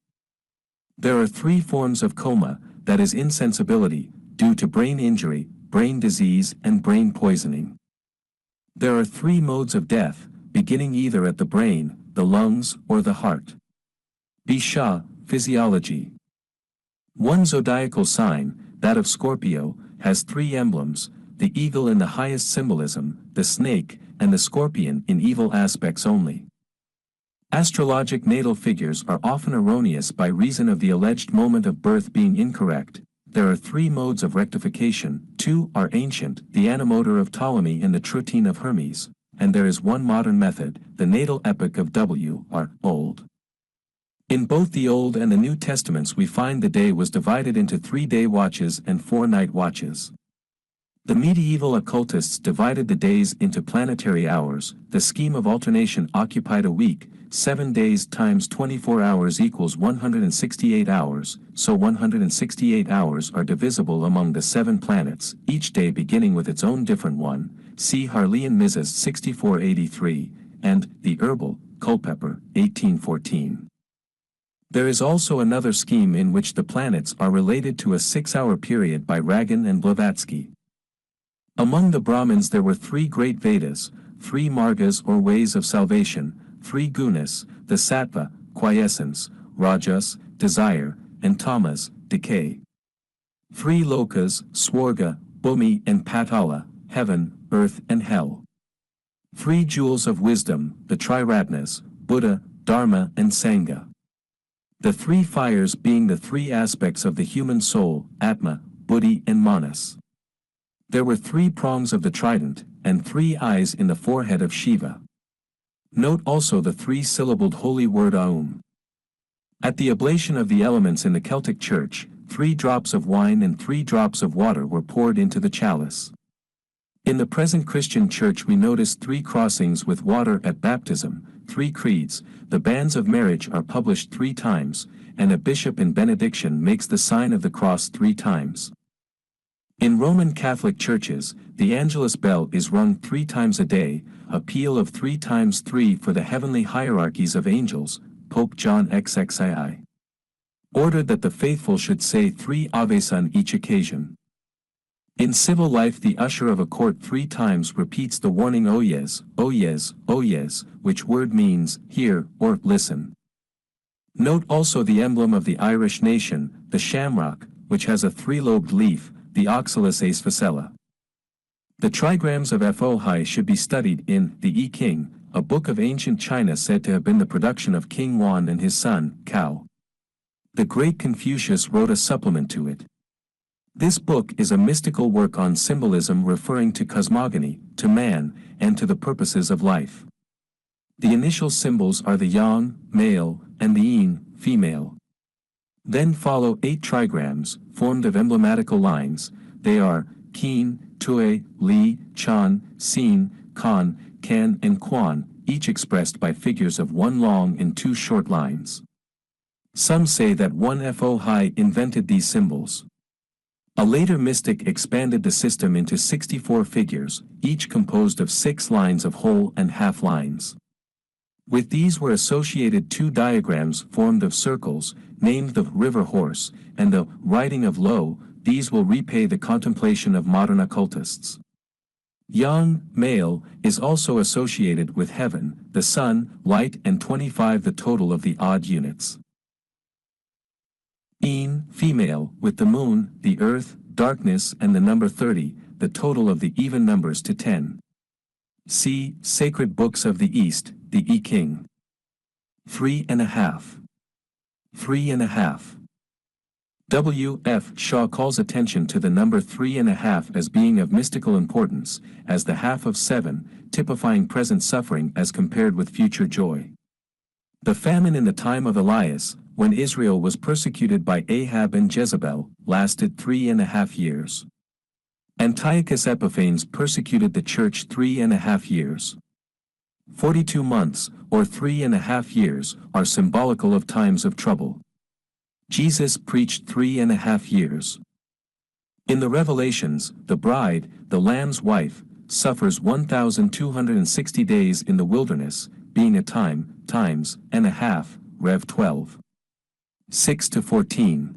There are 3 forms of coma, that is insensibility, due to brain injury, brain disease, and brain poisoning. There are 3 modes of death, beginning either at the brain, the lungs, or the heart. Bisha, Physiology. One zodiacal sign, that of Scorpio, has 3 emblems, the eagle in the highest symbolism, the snake, and the scorpion in evil aspects only. Astrologic natal figures are often erroneous by reason of the alleged moment of birth being incorrect. There are 3 modes of rectification, 2 are ancient, the Animoter of Ptolemy and the Trutine of Hermes, and there is one modern method, the natal epoch of W. R. Old. In both the Old and the New Testaments we find the day was divided into 3 day watches and 4 night watches. The medieval occultists divided the days into planetary hours. The scheme of alternation occupied a week. 7 days times 24 hours equals 168 hours, so 168 hours are divisible among the 7 planets, each day beginning with its own different one. See Harley and Mrs. 6483, and The Herbal, Culpeper, 1814. There is also another scheme in which the planets are related to a 6-hour period by Ragan and Blavatsky. Among the Brahmins there were 3 great Vedas, 3 Margas or ways of salvation, 3 Gunas, the Sattva, quiescence, Rajas, desire, and Tamas, decay. 3 Lokas, Swarga, Bhumi and Patala, heaven, earth and hell. 3 jewels of wisdom, the Triratnas, Buddha, Dharma and Sangha. The 3 fires being the 3 aspects of the human soul, Atma, Buddhi and Manas. There were 3 prongs of the trident, and 3 eyes in the forehead of Shiva. Note also the 3-syllabled holy word Aum. At the oblation of the elements in the Celtic Church, 3 drops of wine and 3 drops of water were poured into the chalice. In the present Christian Church we notice 3 crossings with water at baptism, 3 creeds, the banns of marriage are published 3 times, and a bishop in benediction makes the sign of the cross 3 times. In Roman Catholic churches, the Angelus bell is rung 3 times a day, a peal of 3 times 3 for the heavenly hierarchies of angels, Pope John XXII. Ordered that the faithful should say 3 Aves on each occasion. In civil life the usher of a court 3 times repeats the warning oyez, oyez, oyez, which word means, hear, or listen. Note also the emblem of the Irish nation, the shamrock, which has a 3-lobed leaf, the Oxalis asphyxella. The trigrams of Fohi should be studied in The I King, a book of ancient China said to have been the production of King Wan and his son, Cao. The great Confucius wrote a supplement to it. This book is a mystical work on symbolism referring to cosmogony, to man, and to the purposes of life. The initial symbols are the yang, male, and the yin, female. Then follow 8 trigrams, formed of emblematical lines. They are Qin, Tue, Li, Chan, Xin, Kan, Kan and Quan, each expressed by figures of 1 long and 2 short lines. Some say that one Fohi invented these symbols. A later mystic expanded the system into 64 figures, each composed of 6 lines of whole and half lines. With these were associated 2 diagrams formed of circles, named the river horse, and the riding of Lo, these will repay the contemplation of modern occultists. Yang, male, is also associated with heaven, the sun, light, and 25 the total of the odd units. Yin, female, with the moon, the earth, darkness, and the number 30, the total of the even numbers to 10. See, Sacred Books of the East, the I King. 3.5. 3.5. W. F. Shaw calls attention to the number 3.5 as being of mystical importance, as the half of 7, typifying present suffering as compared with future joy. The famine in the time of Elias, when Israel was persecuted by Ahab and Jezebel, lasted 3.5 years. Antiochus Epiphanes persecuted the church 3.5 years. 42 months, or 3.5 years, are symbolical of times of trouble. Jesus preached 3.5 years. In the Revelations, the bride, the Lamb's wife, suffers 1,260 days in the wilderness, being a times, and a half, Rev 12. 6-14.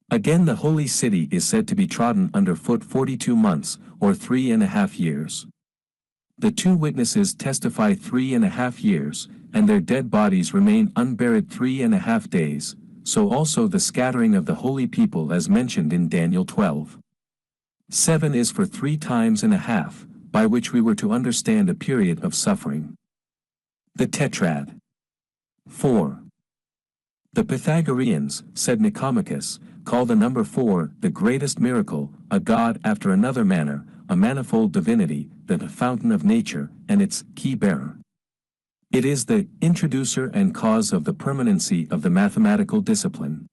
Again, the holy city is said to be trodden under foot 42 months, or 3.5 years. The two witnesses testify 3.5 years, and their dead bodies remain unburied 3.5 days, so also the scattering of the holy people as mentioned in Daniel 12. 7 is for 3 times and a half, by which we were to understand a period of suffering. The Tetrad. 4. The Pythagoreans, said Nicomachus, call the number 4 the greatest miracle, a god after another manner, a manifold divinity, the fountain of nature, and its key-bearer. It is the introducer and cause of the permanency of the mathematical discipline.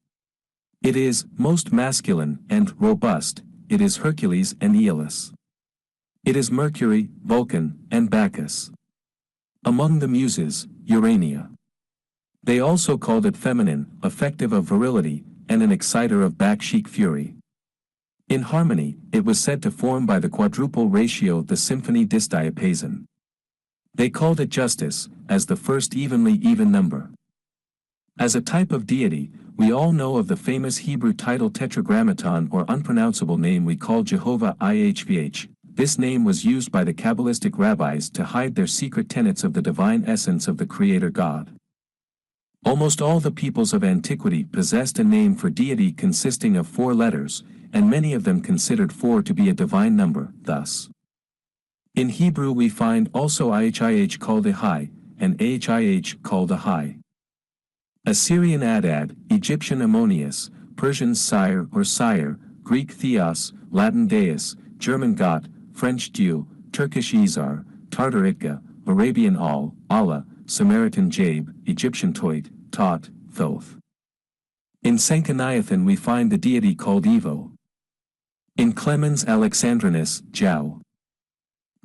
It is most masculine and robust, it is Hercules and Aeolus. It is Mercury, Vulcan, and Bacchus. Among the Muses, Urania. They also called it feminine, effective of virility, and an exciter of Bacchic fury. In harmony, it was said to form by the quadruple ratio the symphony disdiapason. They called it justice, as the first evenly even number. As a type of deity, we all know of the famous Hebrew title Tetragrammaton or unpronounceable name we call Jehovah Ihvh. This name was used by the Kabbalistic rabbis to hide their secret tenets of the divine essence of the Creator God. Almost all the peoples of antiquity possessed a name for deity consisting of 4 letters, and many of them considered 4 to be a divine number, thus. In Hebrew we find also Ihih called Ahai, and Ahih called Ahai. Assyrian Adad, Egyptian Ammonius, Persian Sire or Sire, Greek Theos, Latin Deus, German Gott, French Dieu, Turkish Izar, Tartar Itka, Arabian Al, Allah, Samaritan Jabe, Egyptian Toit, Tot, Thoth. In Sanchoniathon we find the deity called Evo. In Clemens Alexandrinus, Jiao.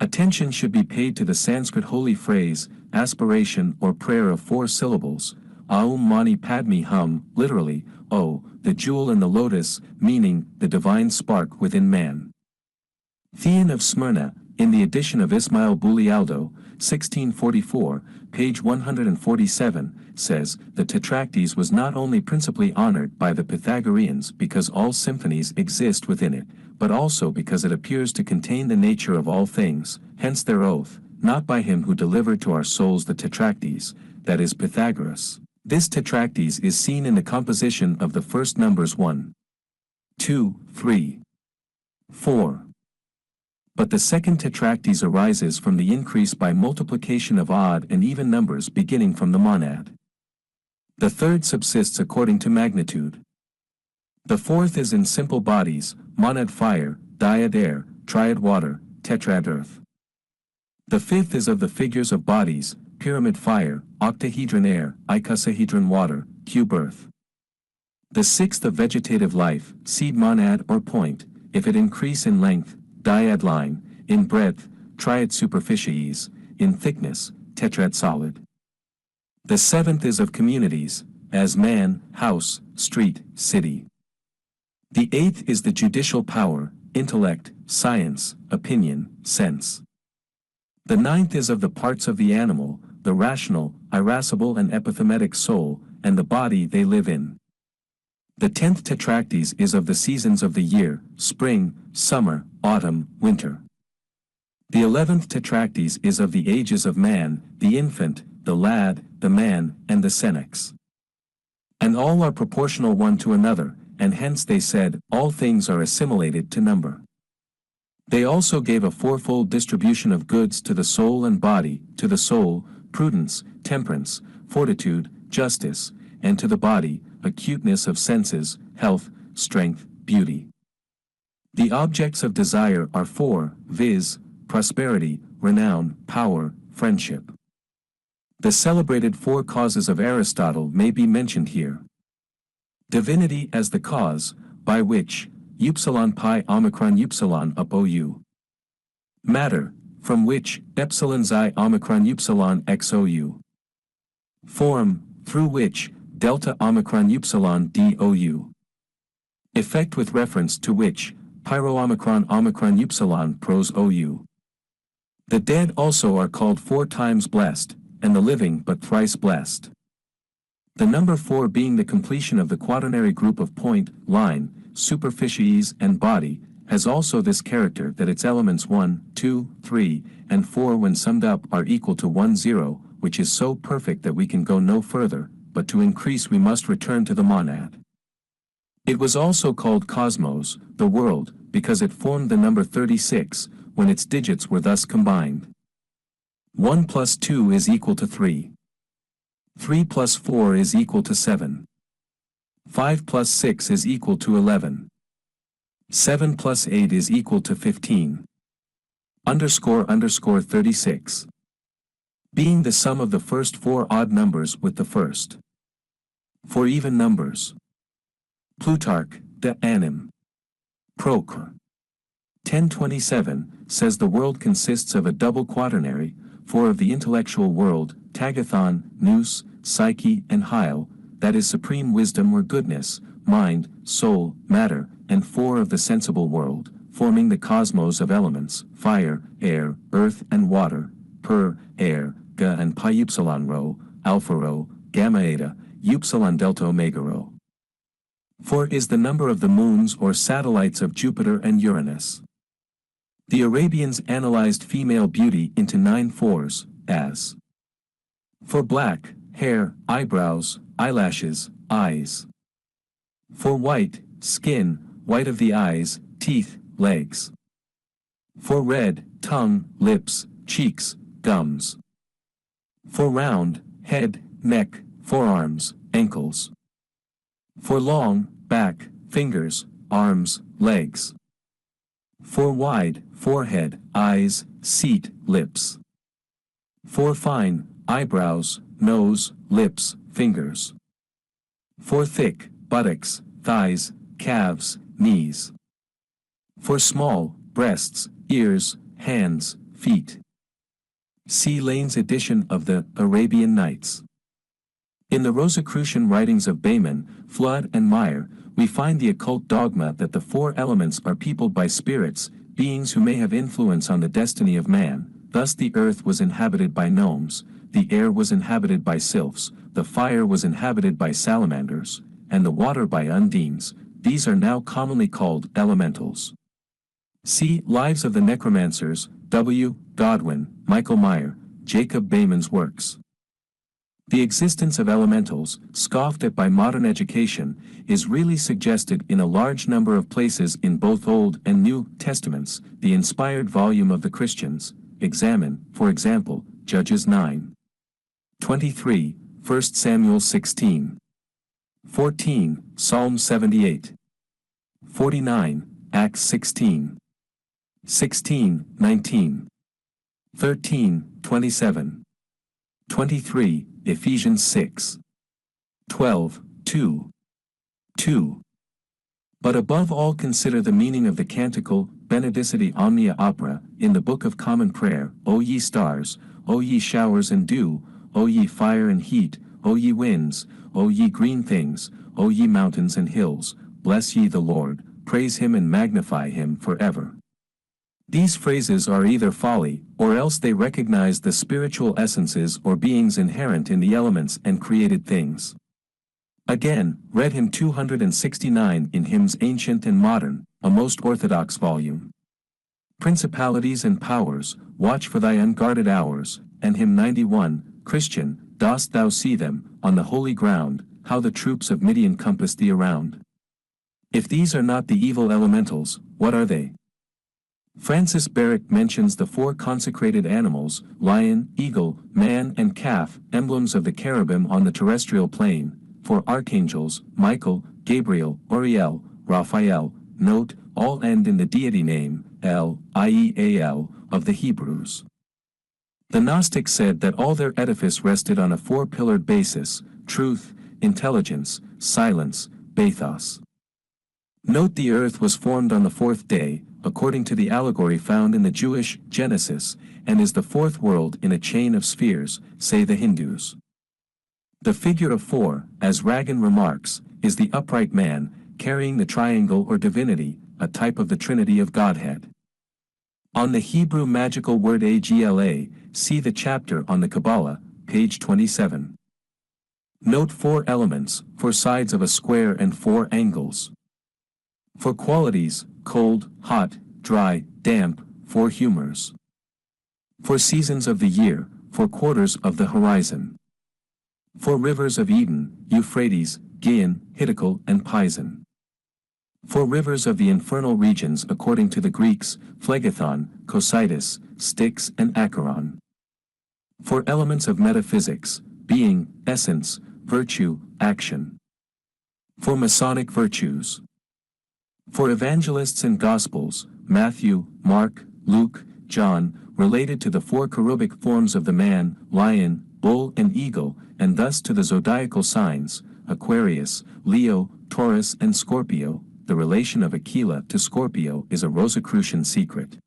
Attention should be paid to the Sanskrit holy phrase, aspiration or prayer of 4 syllables, Aum Mani Padme Hum, literally, O, the jewel in the lotus, meaning, the divine spark within man. Theon of Smyrna, in the edition of Ismail Bulialdo, 1644, page 147, says, the Tetractys was not only principally honored by the Pythagoreans because all symphonies exist within it, but also because it appears to contain the nature of all things, hence their oath, not by him who delivered to our souls the Tetractys, that is Pythagoras. This Tetractys is seen in the composition of the first numbers 1, 2, 3, 4. But the second Tetractys arises from the increase by multiplication of odd and even numbers beginning from the monad. The third subsists according to magnitude. The fourth is in simple bodies, monad fire, dyad air, triad water, tetrad earth. The fifth is of the figures of bodies, pyramid fire, octahedron air, icosahedron water, cube earth. The sixth of vegetative life, seed monad or point, if it increase in length, dyad line, in breadth, triad superficies, in thickness, tetrad solid. The seventh is of communities, as man, house, street, city. The eighth is the judicial power, intellect, science, opinion, sense. The ninth is of the parts of the animal, the rational, irascible and epithemitic soul, and the body they live in. The 10th tetractys is of the seasons of the year, spring, summer, autumn, winter. The 11th tetractys is of the ages of man, the infant, the lad, the man, and the senex. And all are proportional one to another, and hence they said, all things are assimilated to number. They also gave a fourfold distribution of goods to the soul and body, to the soul, prudence, temperance, fortitude, justice, and to the body, acuteness of senses, health, strength, beauty. The objects of desire are four, viz., prosperity, renown, power, friendship. The celebrated four causes of Aristotle may be mentioned here. Divinity as the cause, by which, upsilon pi omicron upsilon up ou. Matter, from which, epsilon xi omicron upsilon x ou. Form, through which, delta omicron upsilon dou. Effect with reference to which, pyro omicron upsilon pros ou. The dead also are called 4 times blessed, and the living but thrice blessed. The number 4 being the completion of the quaternary group of point, line, superficies and body, has also this character that its elements 1, 2, 3, and 4 when summed up are equal to 1 0, which is so perfect that we can go no further, but to increase we must return to the monad. It was also called cosmos, the world, because it formed the number 36, when its digits were thus combined. 1 plus 2 is equal to 3. 3 plus 4 is equal to 7. 5 plus 6 is equal to 11. 7 plus 8 is equal to 15. __ 36. Being the sum of the first 4 odd numbers with the first 4 even numbers. Plutarch, De Anim. Procr. 1027, says the world consists of a double quaternary, 4 of the intellectual world, Tagathon, Nous, Psyche, and Hyle, that is supreme wisdom or goodness, mind, soul, matter, and 4 of the sensible world, forming the cosmos of elements, fire, air, earth, and water, per, air, ga and pi upsilon rho, alpha rho, gamma eta, upsilon delta omega rho. 4 is the number of the moons or satellites of Jupiter and Uranus. The Arabians analyzed female beauty into 9 fours, as for black, hair, eyebrows, eyelashes, eyes. For white, skin, white of the eyes, teeth, legs. For red, tongue, lips, cheeks, gums. For round, head, neck, forearms, ankles. For long, back, fingers, arms, legs. For wide, forehead, eyes, seat, lips. For fine, eyebrows, nose, lips, fingers. For thick, buttocks, thighs, calves, knees. For small, breasts, ears, hands, feet. See Lane's edition of the Arabian Nights. In the Rosicrucian writings of Bayman, Flood, and Meyer, we find the occult dogma that the 4 elements are peopled by spirits, beings who may have influence on the destiny of man. Thus the earth was inhabited by gnomes, the air was inhabited by sylphs, the fire was inhabited by salamanders, and the water by undines. These are now commonly called elementals. See Lives of the Necromancers, W. Godwin, Michael Meyer, Jacob Bayman's works. The existence of elementals, scoffed at by modern education, is really suggested in a large number of places in both Old and New Testaments. The inspired volume of the Christians, examine, for example, Judges 9:23, 1 Samuel 16:14, Psalm 78:49, Acts 16:19, 13:27, 23, Ephesians 6:12, 2. But above all consider the meaning of the canticle, Benedicite omnia opera, in the Book of Common Prayer, O ye stars, O ye showers and dew, O ye fire and heat, O ye winds, O ye green things, O ye mountains and hills, bless ye the Lord, praise him and magnify him forever. These phrases are either folly, or else they recognize the spiritual essences or beings inherent in the elements and created things. Again, read hymn 269 in Hymns Ancient and Modern, a most orthodox volume. Principalities and powers, watch for thy unguarded hours, and hymn 91, Christian, dost thou see them, on the holy ground, how the troops of Midian compass thee around? If these are not the evil elementals, what are they? Francis Barrett mentions the 4 consecrated animals, lion, eagle, man and calf, emblems of the cherubim on the terrestrial plane, 4 archangels, Michael, Gabriel, Uriel, Raphael, note, all end in the deity name, El, of the Hebrews. The Gnostics said that all their edifice rested on a 4-pillared basis, truth, intelligence, silence, bathos. Note the earth was formed on the 4th day, according to the allegory found in the Jewish Genesis, and is the 4th world in a chain of spheres, say the Hindus. The figure of 4, as Ragan remarks, is the upright man, carrying the triangle or divinity, a type of the Trinity of Godhead. On the Hebrew magical word Agla, see the chapter on the Kabbalah, page 27. Note 4 elements, 4 sides of a square and 4 angles. 4 qualities, cold, hot, dry, damp, 4 humors. 4 seasons of the year, 4 quarters of the horizon. 4 rivers of Eden, Euphrates, Gihon, Hiddekel and Pison. 4 rivers of the infernal regions according to the Greeks, Phlegethon, Cocytus, Styx and Acheron. 4 elements of metaphysics, being, essence, virtue, action. 4 Masonic virtues. 4 evangelists and Gospels, Matthew, Mark, Luke, John, related to the 4 cherubic forms of the man, lion, bull and eagle, and thus to the zodiacal signs, Aquarius, Leo, Taurus and Scorpio. The relation of Aquila to Scorpio is a Rosicrucian secret.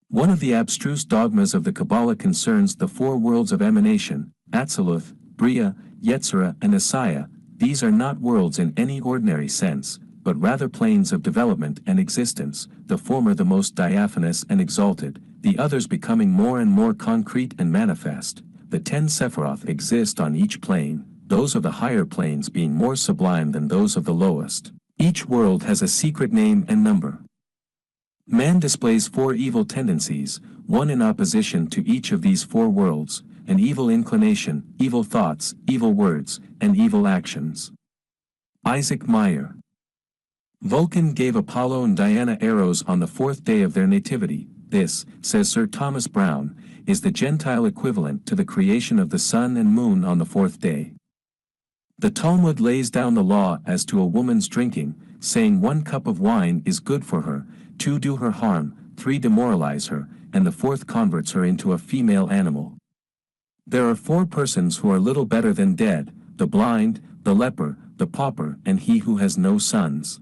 One of the abstruse dogmas of the Kabbalah concerns the 4 worlds of emanation, Atziluth, Bria, Yetzirah and Asaya. These are not worlds in any ordinary sense, but rather planes of development and existence, the former the most diaphanous and exalted, the others becoming more and more concrete and manifest. The 10 Sephiroth exist on each plane, those of the higher planes being more sublime than those of the lowest. Each world has a secret name and number. Man displays 4 evil tendencies, one in opposition to each of these 4 worlds, an evil inclination, evil thoughts, evil words, and evil actions. Isaac Meyer. Vulcan gave Apollo and Diana arrows on the 4th day of their nativity. This, says Sir Thomas Browne, is the Gentile equivalent to the creation of the sun and moon on the 4th day. The Talmud lays down the law as to a woman's drinking, saying 1 cup of wine is good for her, 2 do her harm, 3 demoralize her, and the 4th converts her into a female animal. There are 4 persons who are little better than dead, the blind, the leper, the pauper and he who has no sons.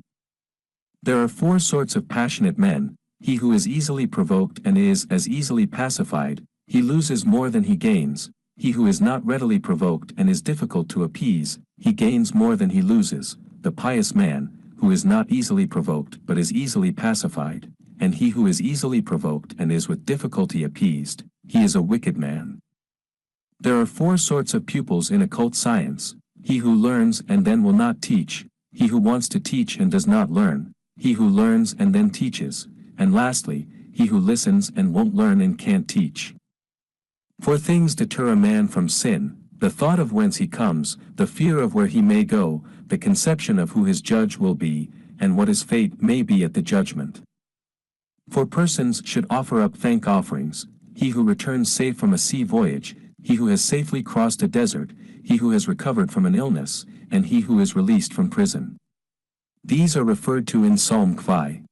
There are 4 sorts of passionate men, he who is easily provoked and is as easily pacified, he loses more than he gains. He who is not readily provoked and is difficult to appease, he gains more than he loses, the pious man, who is not easily provoked but is easily pacified, and he who is easily provoked and is with difficulty appeased, he is a wicked man. There are 4 sorts of pupils in occult science, he who learns and then will not teach, he who wants to teach and does not learn, he who learns and then teaches, and lastly, he who listens and won't learn and can't teach. 4 things deter a man from sin, the thought of whence he comes, the fear of where he may go, the conception of who his judge will be, and what his fate may be at the judgment. 4 persons should offer up thank offerings, he who returns safe from a sea voyage, he who has safely crossed a desert, he who has recovered from an illness, and he who is released from prison. These are referred to in Psalm Kvi.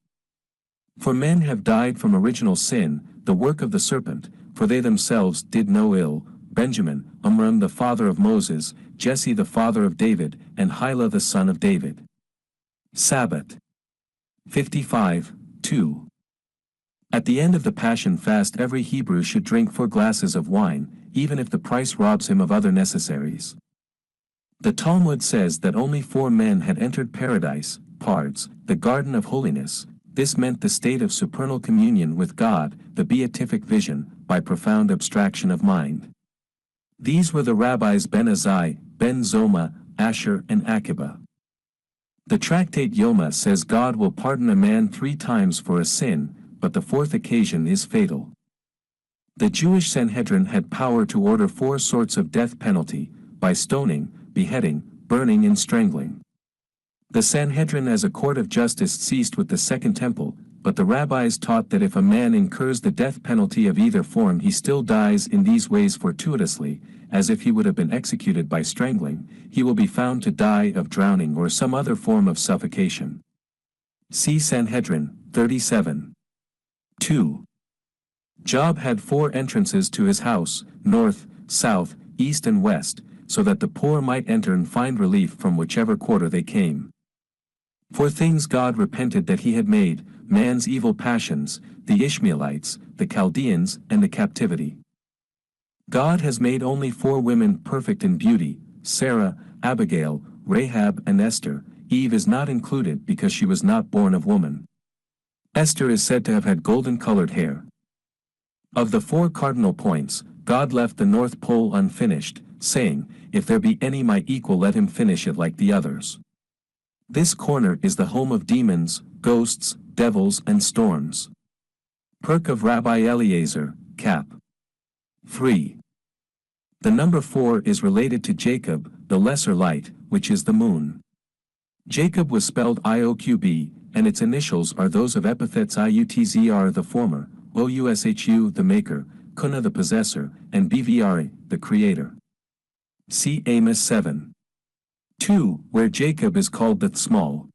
For men have died from original sin, the work of the serpent, for they themselves did no ill, Benjamin, Amram the father of Moses, Jesse the father of David, and Hila the son of David. Sabbath. 55:2. At the end of the Passion Fast every Hebrew should drink 4 glasses of wine, even if the price robs him of other necessaries. The Talmud says that only 4 men had entered paradise, Pards, the garden of holiness. This meant the state of supernal communion with God, the beatific vision, by profound abstraction of mind. These were the rabbis Ben Azai, Ben Zoma, Asher and Akiba. The tractate Yoma says God will pardon a man 3 times for a sin, but the 4th occasion is fatal. The Jewish Sanhedrin had power to order 4 sorts of death penalty, by stoning, beheading, burning and strangling. The Sanhedrin as a court of justice ceased with the Second Temple, but the rabbis taught that if a man incurs the death penalty of either form he still dies in these ways fortuitously, as if he would have been executed by strangling, he will be found to die of drowning or some other form of suffocation. See Sanhedrin 37. 2. Job had 4 entrances to his house, north, south, east and west, so that the poor might enter and find relief from whichever quarter they came. For things God repented that he had made, man's evil passions, the Ishmaelites, the Chaldeans, and the captivity. God has made only 4 women perfect in beauty, Sarah, Abigail, Rahab and Esther. Eve is not included because she was not born of woman. Esther is said to have had golden-colored hair. Of the 4 cardinal points, God left the North Pole unfinished, saying, "If there be any my equal let him finish it like the others." This corner is the home of demons, ghosts, devils and storms. Perk of Rabbi Eliezer, Cap. 3. The number 4 is related to Jacob, the lesser light, which is the moon. Jacob was spelled Ioqb, and its initials are those of epithets Iutzr the former, Oushu the maker, Kuna the possessor, and Bvra, the creator. See Amos 7. 2, where Jacob is called the small.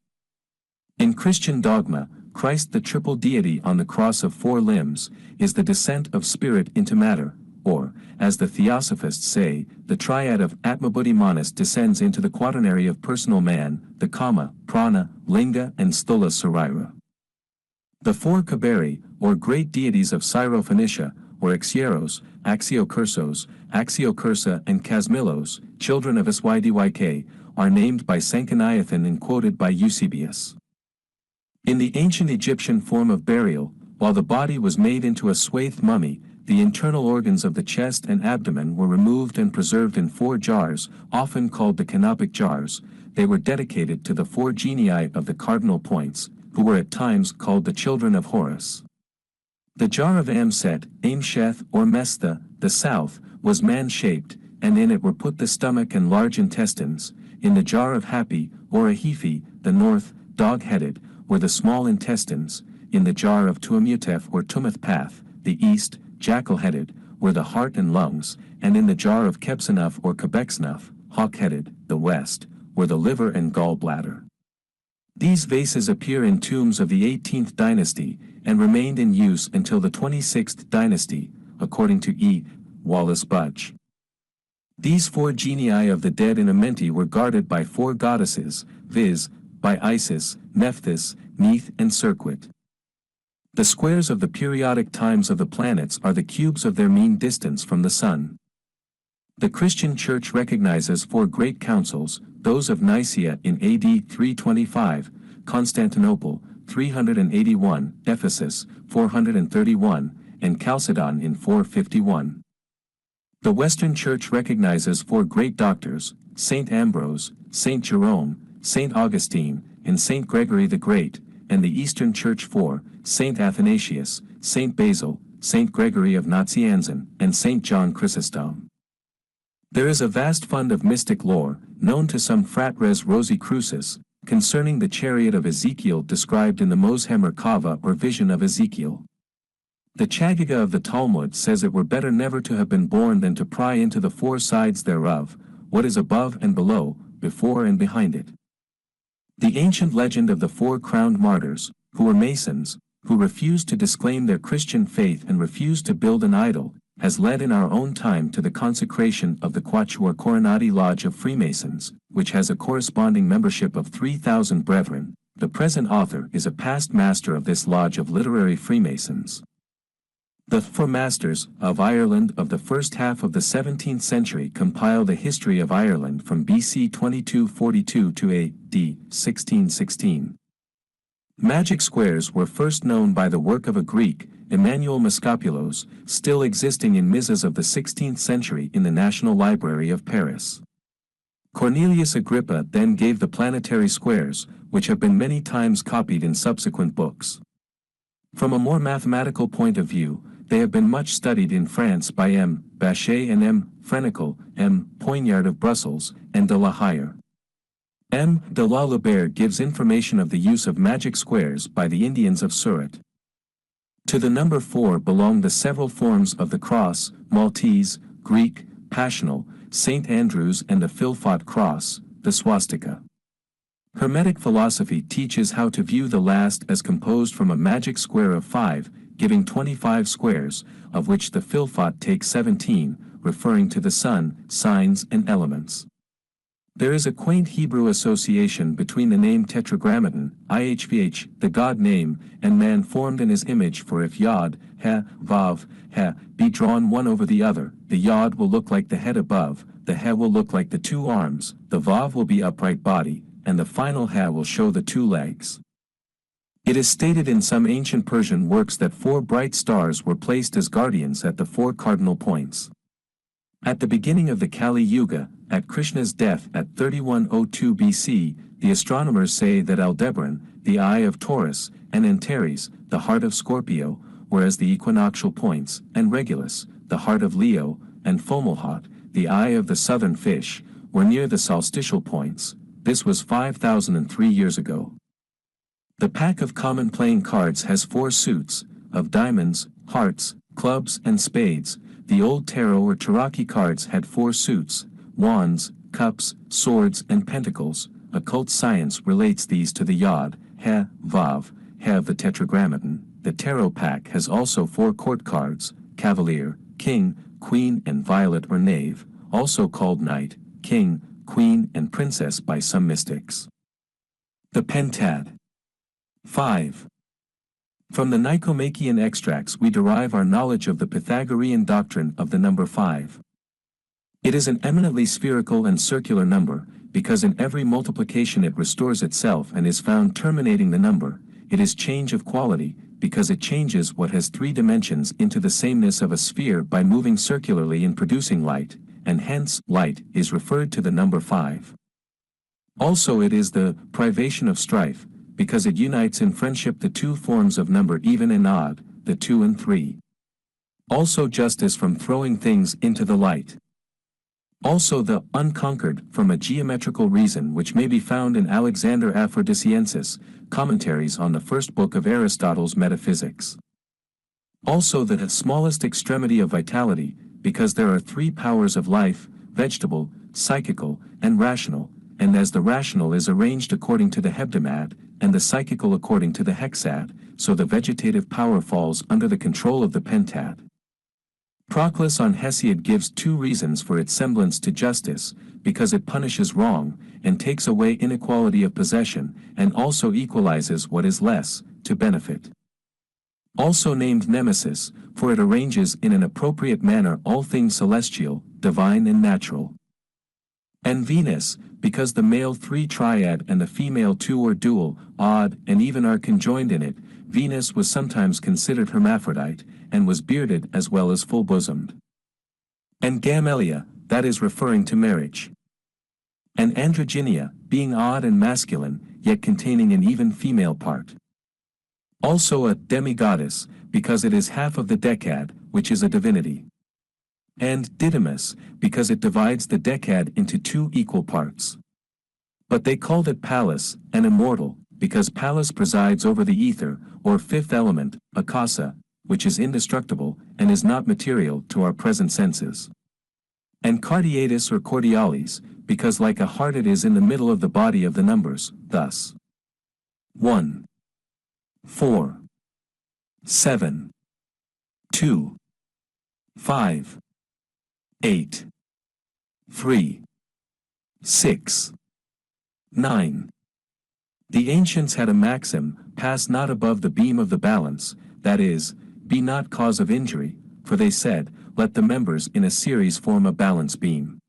In Christian dogma, Christ the triple deity on the cross of 4 limbs, is the descent of spirit into matter, or, as the Theosophists say, the triad of Atmabuddhi Manas descends into the quaternary of personal man, the Kama, Prana, Linga and Stula Sarira. The 4 Kaberi, or great deities of Syrophoenicia, or Xieros, Axiokursos, Axiokursa and Kasmilos, children of Sydyk, are named by Sanchoniathon and quoted by Eusebius. In the ancient Egyptian form of burial, while the body was made into a swathed mummy, the internal organs of the chest and abdomen were removed and preserved in 4 jars, often called the canopic jars. They were dedicated to the 4 genii of the cardinal points, who were at times called the children of Horus. The jar of Amset, Amsheth or Mestha, the south, was man-shaped, and in it were put the stomach and large intestines. In the jar of Hapi, or Ahifi, the north, dog-headed, were the small intestines. In the jar of Tuamutef or Tumethpath, the east, jackal-headed, were the heart and lungs, and in the jar of Kebsanouf or Quebecsnuff, hawk-headed, the west, were the liver and gallbladder. These vases appear in tombs of the 18th dynasty, and remained in use until the 26th dynasty, according to E. Wallace Budge. These 4 genii of the dead in Amenti were guarded by 4 goddesses, viz., by Isis, Nephthys, Neith and Serquit. The squares of the periodic times of the planets are the cubes of their mean distance from the Sun. The Christian Church recognizes 4 great councils, those of Nicaea in AD 325, Constantinople, 381, Ephesus, 431, and Chalcedon in 451. The Western Church recognizes 4 great doctors, Saint Ambrose, Saint Jerome, Saint Augustine, and Saint Gregory the Great, and the Eastern Church 4, Saint Athanasius, Saint Basil, Saint Gregory of Nazianzen, and Saint John Chrysostom. There is a vast fund of mystic lore, known to some fratres Rosicrucis, concerning the chariot of Ezekiel described in the Moshe Merkava or vision of Ezekiel. The Chagiga of the Talmud says it were better never to have been born than to pry into the 4 sides thereof, what is above and below, before and behind it. The ancient legend of the 4 crowned martyrs, who were Masons, who refused to disclaim their Christian faith and refused to build an idol, has led in our own time to the consecration of the Quatuor Coronati Lodge of Freemasons, which has a corresponding membership of 3,000 brethren. The present author is a past master of this lodge of literary Freemasons. The 4 masters of Ireland of the first half of the 17th century compile the history of Ireland from BC 2242 to AD 1616. Magic squares were first known by the work of a Greek, Emmanuel Moschopoulos, still existing in Mizas of the 16th century in the National Library of Paris. Cornelius Agrippa then gave the planetary squares, which have been many times copied in subsequent books. From a more mathematical point of view, they have been much studied in France by M. Bachet and M. Frenicle, M. Poignard of Brussels, and de la Hire. M. de la Lebert gives information of the use of magic squares by the Indians of Surat. To the number 4 belong the several forms of the cross, Maltese, Greek, Passional, St. Andrew's and the Philpot cross, the swastika. Hermetic philosophy teaches how to view the last as composed from a magic square of 5, giving 25 squares, of which the Philpot takes 17, referring to the sun, signs and elements. There is a quaint Hebrew association between the name Tetragrammaton, IHVH, the God name, and man formed in his image, for if Yod, He, Vav, He, be drawn one over the other, the Yod will look like the head above, the He will look like the 2 arms, the Vav will be upright body, and the final He will show the 2 legs. It is stated in some ancient Persian works that 4 bright stars were placed as guardians at the 4 cardinal points. At the beginning of the Kali Yuga, at Krishna's death at 3102 BC, the astronomers say that Aldebaran, the eye of Taurus, and Antares, the heart of Scorpio, whereas the equinoctial points, and Regulus, the heart of Leo, and Fomalhaut, the eye of the southern fish, were near the solstitial points. This was 5,003 years ago. The pack of common playing cards has 4 suits, of diamonds, hearts, clubs and spades. The old tarot or Cherokee cards had 4 suits, wands, cups, swords and pentacles. Occult science relates these to the Yod, He, Vav, He of the Tetragrammaton. The tarot pack has also 4 court cards, cavalier, king, queen and violet or knave, also called knight, king, queen and princess by some mystics. The pentad. 5. From the Nicomachean extracts we derive our knowledge of the Pythagorean doctrine of the number 5. It is an eminently spherical and circular number, because in every multiplication it restores itself and is found terminating the number. It is change of quality, because it changes what has 3 dimensions into the sameness of a sphere by moving circularly in producing light, and hence light is referred to the number 5. Also it is the privation of strife, because it unites in friendship the 2 forms of number even and odd, the 2 and 3. Also justice from throwing things into the light. Also the unconquered from a geometrical reason, which may be found in Alexander Aphrodisiensis, commentaries on the first book of Aristotle's Metaphysics. Also the smallest extremity of vitality, because there are 3 powers of life, vegetable, psychical, and rational, and as the rational is arranged according to the hebdomad, and the psychical according to the hexad, so the vegetative power falls under the control of the pentad. Proclus on Hesiod gives 2 reasons for its semblance to justice, because it punishes wrong, and takes away inequality of possession, and also equalizes what is less, to benefit. Also named Nemesis, for it arranges in an appropriate manner all things celestial, divine and natural. And Venus, because the male 3 triad and the female 2 or dual, odd, and even are conjoined in it. Venus was sometimes considered hermaphrodite, and was bearded as well as full-bosomed. And Gamelia, that is referring to marriage. And Androgynia, being odd and masculine, yet containing an even female part. Also a demigoddess, because it is half of the decad, which is a divinity. And Didymus, because it divides the decad into 2 equal parts. But they called it Pallas, and immortal, because Pallas presides over the ether, or 5th element, akasa, which is indestructible, and is not material to our present senses. And Cardiatus or Cordialis, because like a heart it is in the middle of the body of the numbers, thus 1, 4, 7, 2, 5, 8, 3, 6, 9. The ancients had a maxim, pass not above the beam of the balance, that is, be not cause of injury, for they said, let the members in a series form a balance beam.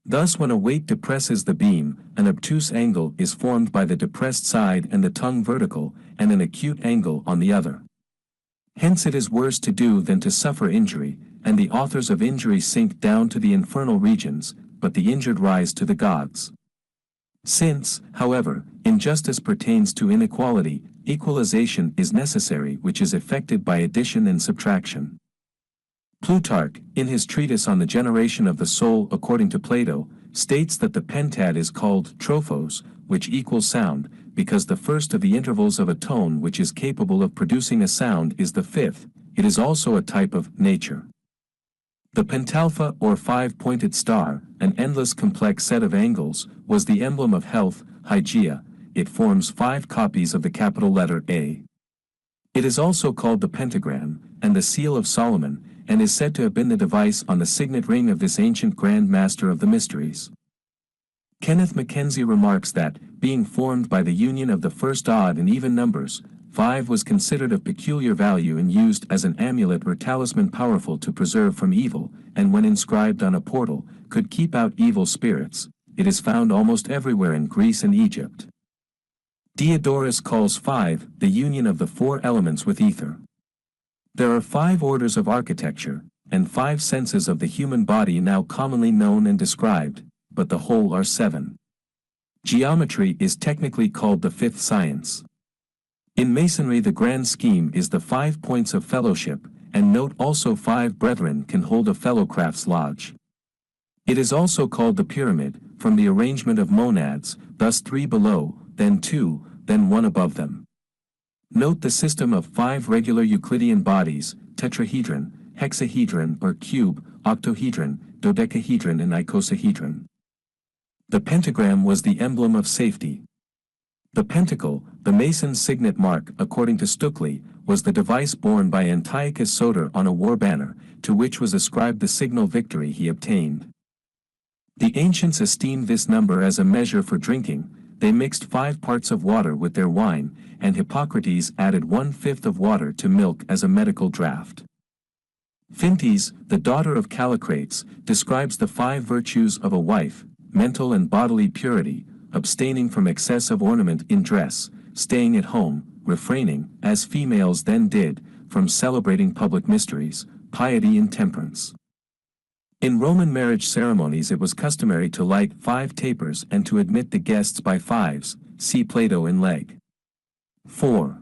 Thus when a weight depresses the beam, an obtuse angle is formed by the depressed side and the tongue vertical, and an acute angle on the other. Hence it is worse to do than to suffer injury, and the authors of injury sink down to the infernal regions, but the injured rise to the gods. Since, however, injustice pertains to inequality, equalization is necessary, which is effected by addition and subtraction. Plutarch, in his treatise on the generation of the soul according to Plato, states that the pentad is called trophos, which equals sound, because the first of the intervals of a tone which is capable of producing a sound is the fifth. It is also a type of nature. The pentalpha or five-pointed star, an endless complex set of angles, was the emblem of health, Hygeia. It forms 5 copies of the capital letter A. It is also called the pentagram, and the seal of Solomon, and is said to have been the device on the signet ring of this ancient Grand Master of the Mysteries. Kenneth Mackenzie remarks that, being formed by the union of the first odd and even numbers, 5 was considered of peculiar value and used as an amulet or talisman powerful to preserve from evil, and when inscribed on a portal, could keep out evil spirits. It is found almost everywhere in Greece and Egypt. Diodorus calls 5 the union of the 4 elements with ether. There are 5 orders of architecture, and 5 senses of the human body now commonly known and described, but the whole are 7. Geometry is technically called the 5th science. In Masonry the grand scheme is the 5 points of fellowship, and note also 5 brethren can hold a fellowcraft's lodge. It is also called the pyramid, from the arrangement of monads, thus 3 below, then 2, then 1 above them. Note the system of 5 regular Euclidean bodies, tetrahedron, hexahedron or cube, octohedron, dodecahedron and icosahedron. The pentagram was the emblem of safety. The pentacle, the Mason's signet mark, according to Stukely, was the device borne by Antiochus Soter on a war banner, to which was ascribed the signal victory he obtained. The ancients esteemed this number as a measure for drinking. They mixed 5 parts of water with their wine, and Hippocrates added 1/5 of water to milk as a medical draught. Fintes, the daughter of Callicrates, describes the 5 virtues of a wife: mental and bodily purity, abstaining from excessive ornament in dress, staying at home, refraining, as females then did, from celebrating public mysteries, piety and temperance. In Roman marriage ceremonies it was customary to light 5 tapers and to admit the guests by 5s, see Plato in Leg. 4.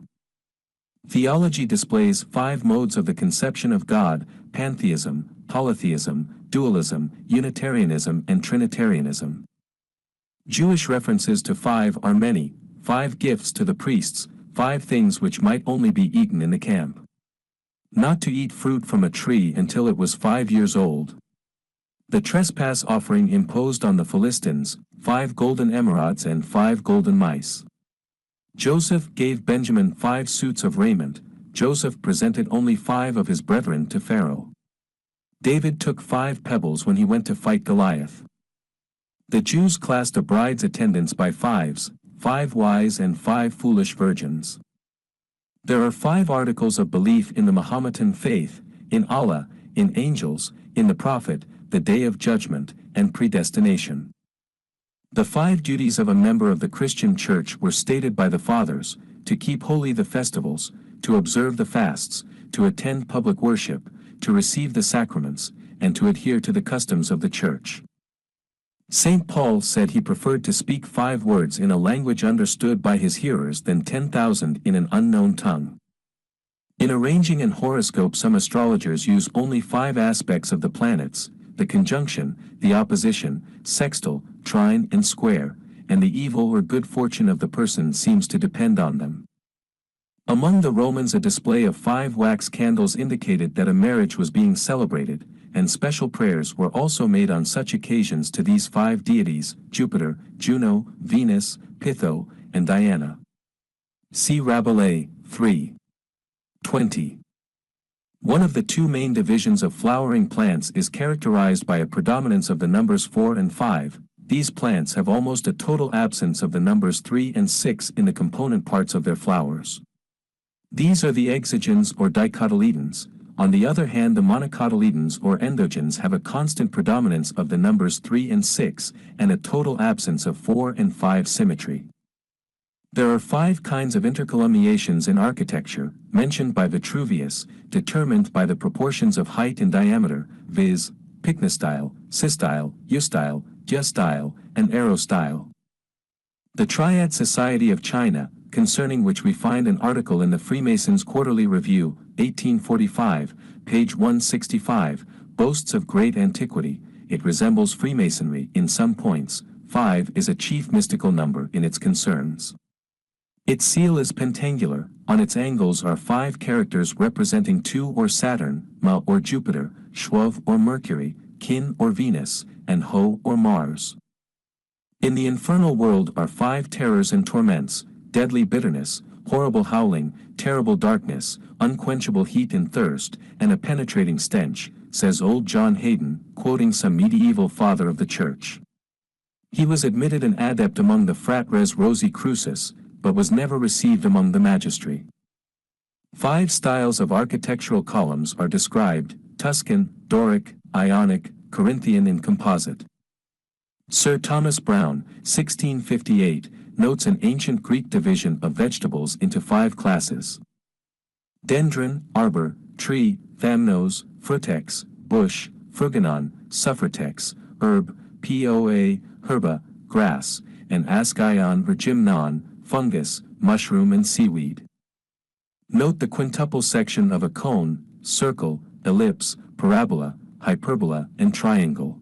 Theology displays 5 modes of the conception of God: pantheism, polytheism, dualism, Unitarianism and Trinitarianism. Jewish references to 5 are many: 5 gifts to the priests, 5 things which might only be eaten in the camp. Not to eat fruit from a tree until it was 5 years old. The trespass offering imposed on the Philistines, 5 golden emerods and 5 golden mice. Joseph gave Benjamin 5 suits of raiment. Joseph presented only 5 of his brethren to Pharaoh. David took 5 pebbles when he went to fight Goliath. The Jews classed a bride's attendants by 5s, 5 wise and 5 foolish virgins. There are 5 articles of belief in the Mahometan faith: in Allah, in angels, in the Prophet, the Day of Judgment, and predestination. The 5 duties of a member of the Christian Church were stated by the Fathers: to keep holy the festivals, to observe the fasts, to attend public worship, to receive the sacraments, and to adhere to the customs of the Church. St. Paul said he preferred to speak 5 words in a language understood by his hearers than 10,000 in an unknown tongue. In arranging an horoscope some astrologers use only 5 aspects of the planets: the conjunction, the opposition, sextile, trine and square, and the evil or good fortune of the person seems to depend on them. Among the Romans a display of 5 wax candles indicated that a marriage was being celebrated, and special prayers were also made on such occasions to these 5 deities: Jupiter, Juno, Venus, Pytho, and Diana. See Rabelais, 3:20. One of the 2 main divisions of flowering plants is characterized by a predominance of the numbers 4 and 5. These plants have almost a total absence of the numbers 3 and 6 in the component parts of their flowers. These are the exogens or dicotyledons. On the other hand, the monocotyledons or endogens have a constant predominance of the numbers 3 and 6, and a total absence of 4 and 5 symmetry. There are 5 kinds of intercolumniations in architecture, mentioned by Vitruvius, determined by the proportions of height and diameter, viz., pycnostyle, systyle, eustyle, Jia style, and Arrow style. The Triad Society of China, concerning which we find an article in the Freemasons' Quarterly Review, 1845, page 165, boasts of great antiquity. It resembles Freemasonry in some points. 5 is a chief mystical number in its concerns. Its seal is pentangular. On its angles are 5 characters representing 2 or Saturn, Ma or Jupiter, Shwv or Mercury, Kin or Venus, and Ho or Mars. In the infernal world are 5 terrors and torments: deadly bitterness, horrible howling, terrible darkness, unquenchable heat and thirst, and a penetrating stench, says old John Hayden, quoting some medieval father of the church. He was admitted an adept among the Fratres Rosae Crucis, but was never received among the magistry. 5 styles of architectural columns are described: Tuscan, Doric, Ionic, Corinthian and Composite. Sir Thomas Browne, 1658, notes an ancient Greek division of vegetables into 5 classes: dendron, arbor, tree, thamnos, frutex, bush, fruginon, suffratex, herb, poa, herba, grass, and ascion or gymnon, fungus, mushroom and seaweed. Note the quintuple section of a cone, circle, ellipse, parabola, hyperbola, and triangle.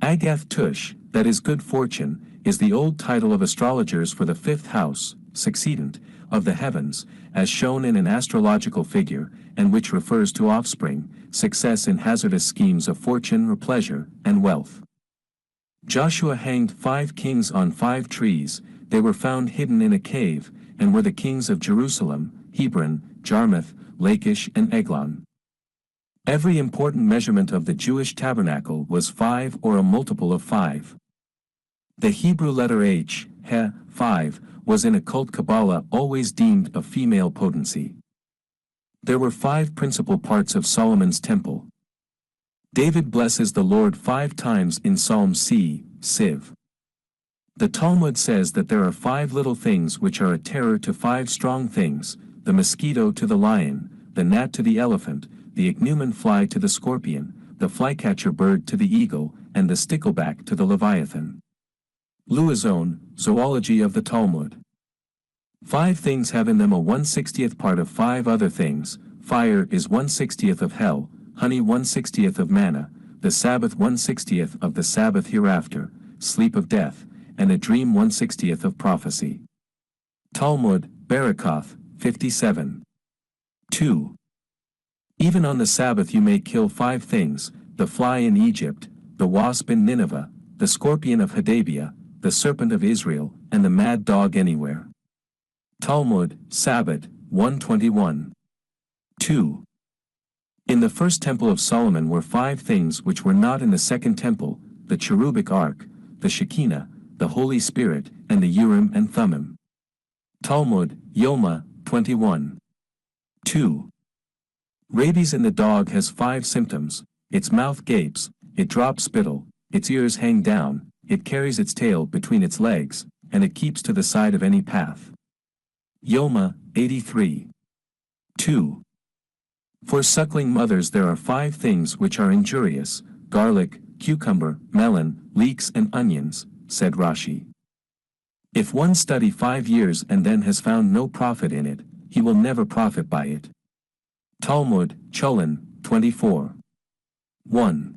Agath Tush, that is good fortune, is the old title of astrologers for the 5th house, succedent, of the heavens, as shown in an astrological figure, and which refers to offspring, success in hazardous schemes of fortune or pleasure, and wealth. Joshua hanged 5 kings on 5 trees. They were found hidden in a cave, and were the kings of Jerusalem, Hebron, Jarmuth, Lachish and Eglon. Every important measurement of the Jewish tabernacle was 5 or a multiple of 5. The Hebrew letter H, He, 5, was in occult Kabbalah always deemed of female potency. There were 5 principal parts of Solomon's temple. David blesses the Lord 5 times in Psalm c. Siv. The Talmud says that there are 5 little things which are a terror to 5 strong things: the mosquito to the lion, the gnat to the elephant, the ichneumon fly to the scorpion, the flycatcher bird to the eagle, and the stickleback to the leviathan. Luazone, Zoology of the Talmud. 5 things have in them a 1/60th part of 5 other things: fire is 1/60th of hell, honey 1/60th of manna, the Sabbath 1/60th of the Sabbath hereafter, sleep of death, and a dream 1/60th of prophecy. Talmud, Barakoth, 57. 2. Even on the Sabbath you may kill 5 things: the fly in Egypt, the wasp in Nineveh, the scorpion of Hadabia, the serpent of Israel, and the mad dog anywhere. Talmud, Sabbath, 121. 2. In the first temple of Solomon were 5 things which were not in the second temple: the cherubic ark, the Shekinah, the Holy Spirit, and the Urim and Thummim. Talmud, Yoma, 21. 2. Rabies in the dog has 5 symptoms: its mouth gapes, it drops spittle, its ears hang down, it carries its tail between its legs, and it keeps to the side of any path. Yoma, 83. 2. For suckling mothers there are 5 things which are injurious: garlic, cucumber, melon, leeks and onions, said Rashi. If one study 5 years and then has found no profit in it, he will never profit by it. Talmud, Cholin, 24. 1.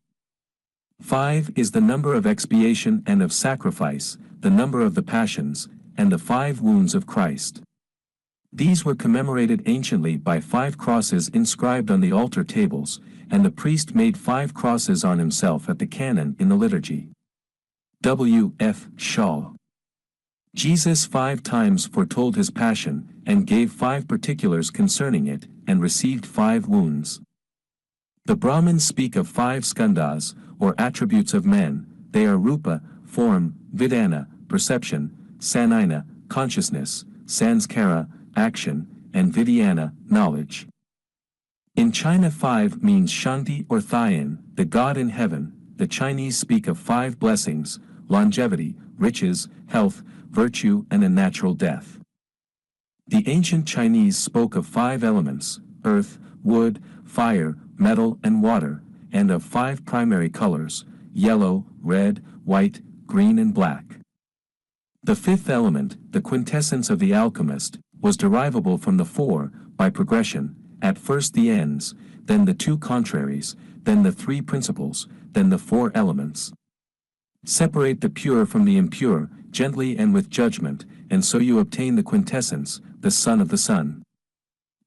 5 is the number of expiation and of sacrifice, the number of the passions, and the 5 wounds of Christ. These were commemorated anciently by 5 crosses inscribed on the altar tables, and the priest made 5 crosses on himself at the canon in the liturgy. W. F. Shaw. Jesus 5 times foretold his passion, and gave 5 particulars concerning it, and received 5 wounds. The Brahmins speak of 5 skandhas, or attributes of men. They are rupa, form, vidana, perception, sanina, consciousness, sanskara, action, and vidyana, knowledge. In China 5 means Shanti or Thayan, the God in heaven. The Chinese speak of 5 blessings: longevity, riches, health, virtue, and a natural death. The ancient Chinese spoke of 5 elements: earth, wood, fire, metal, and water, and of 5 primary colors: yellow, red, white, green and black. The fifth element, the quintessence of the alchemist, was derivable from the four, by progression, at first the ends, then the two contraries, then the three principles, then the four elements. Separate the pure from the impure, gently and with judgment, and so you obtain the quintessence, the son of the sun.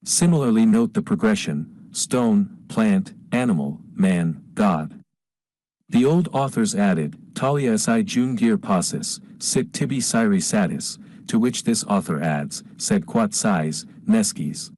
Similarly note the progression, stone, plant, animal, man, God. The old authors added, Talia si jungir passus, sit tibi siri satis, to which this author adds, sed quat sais, nescis.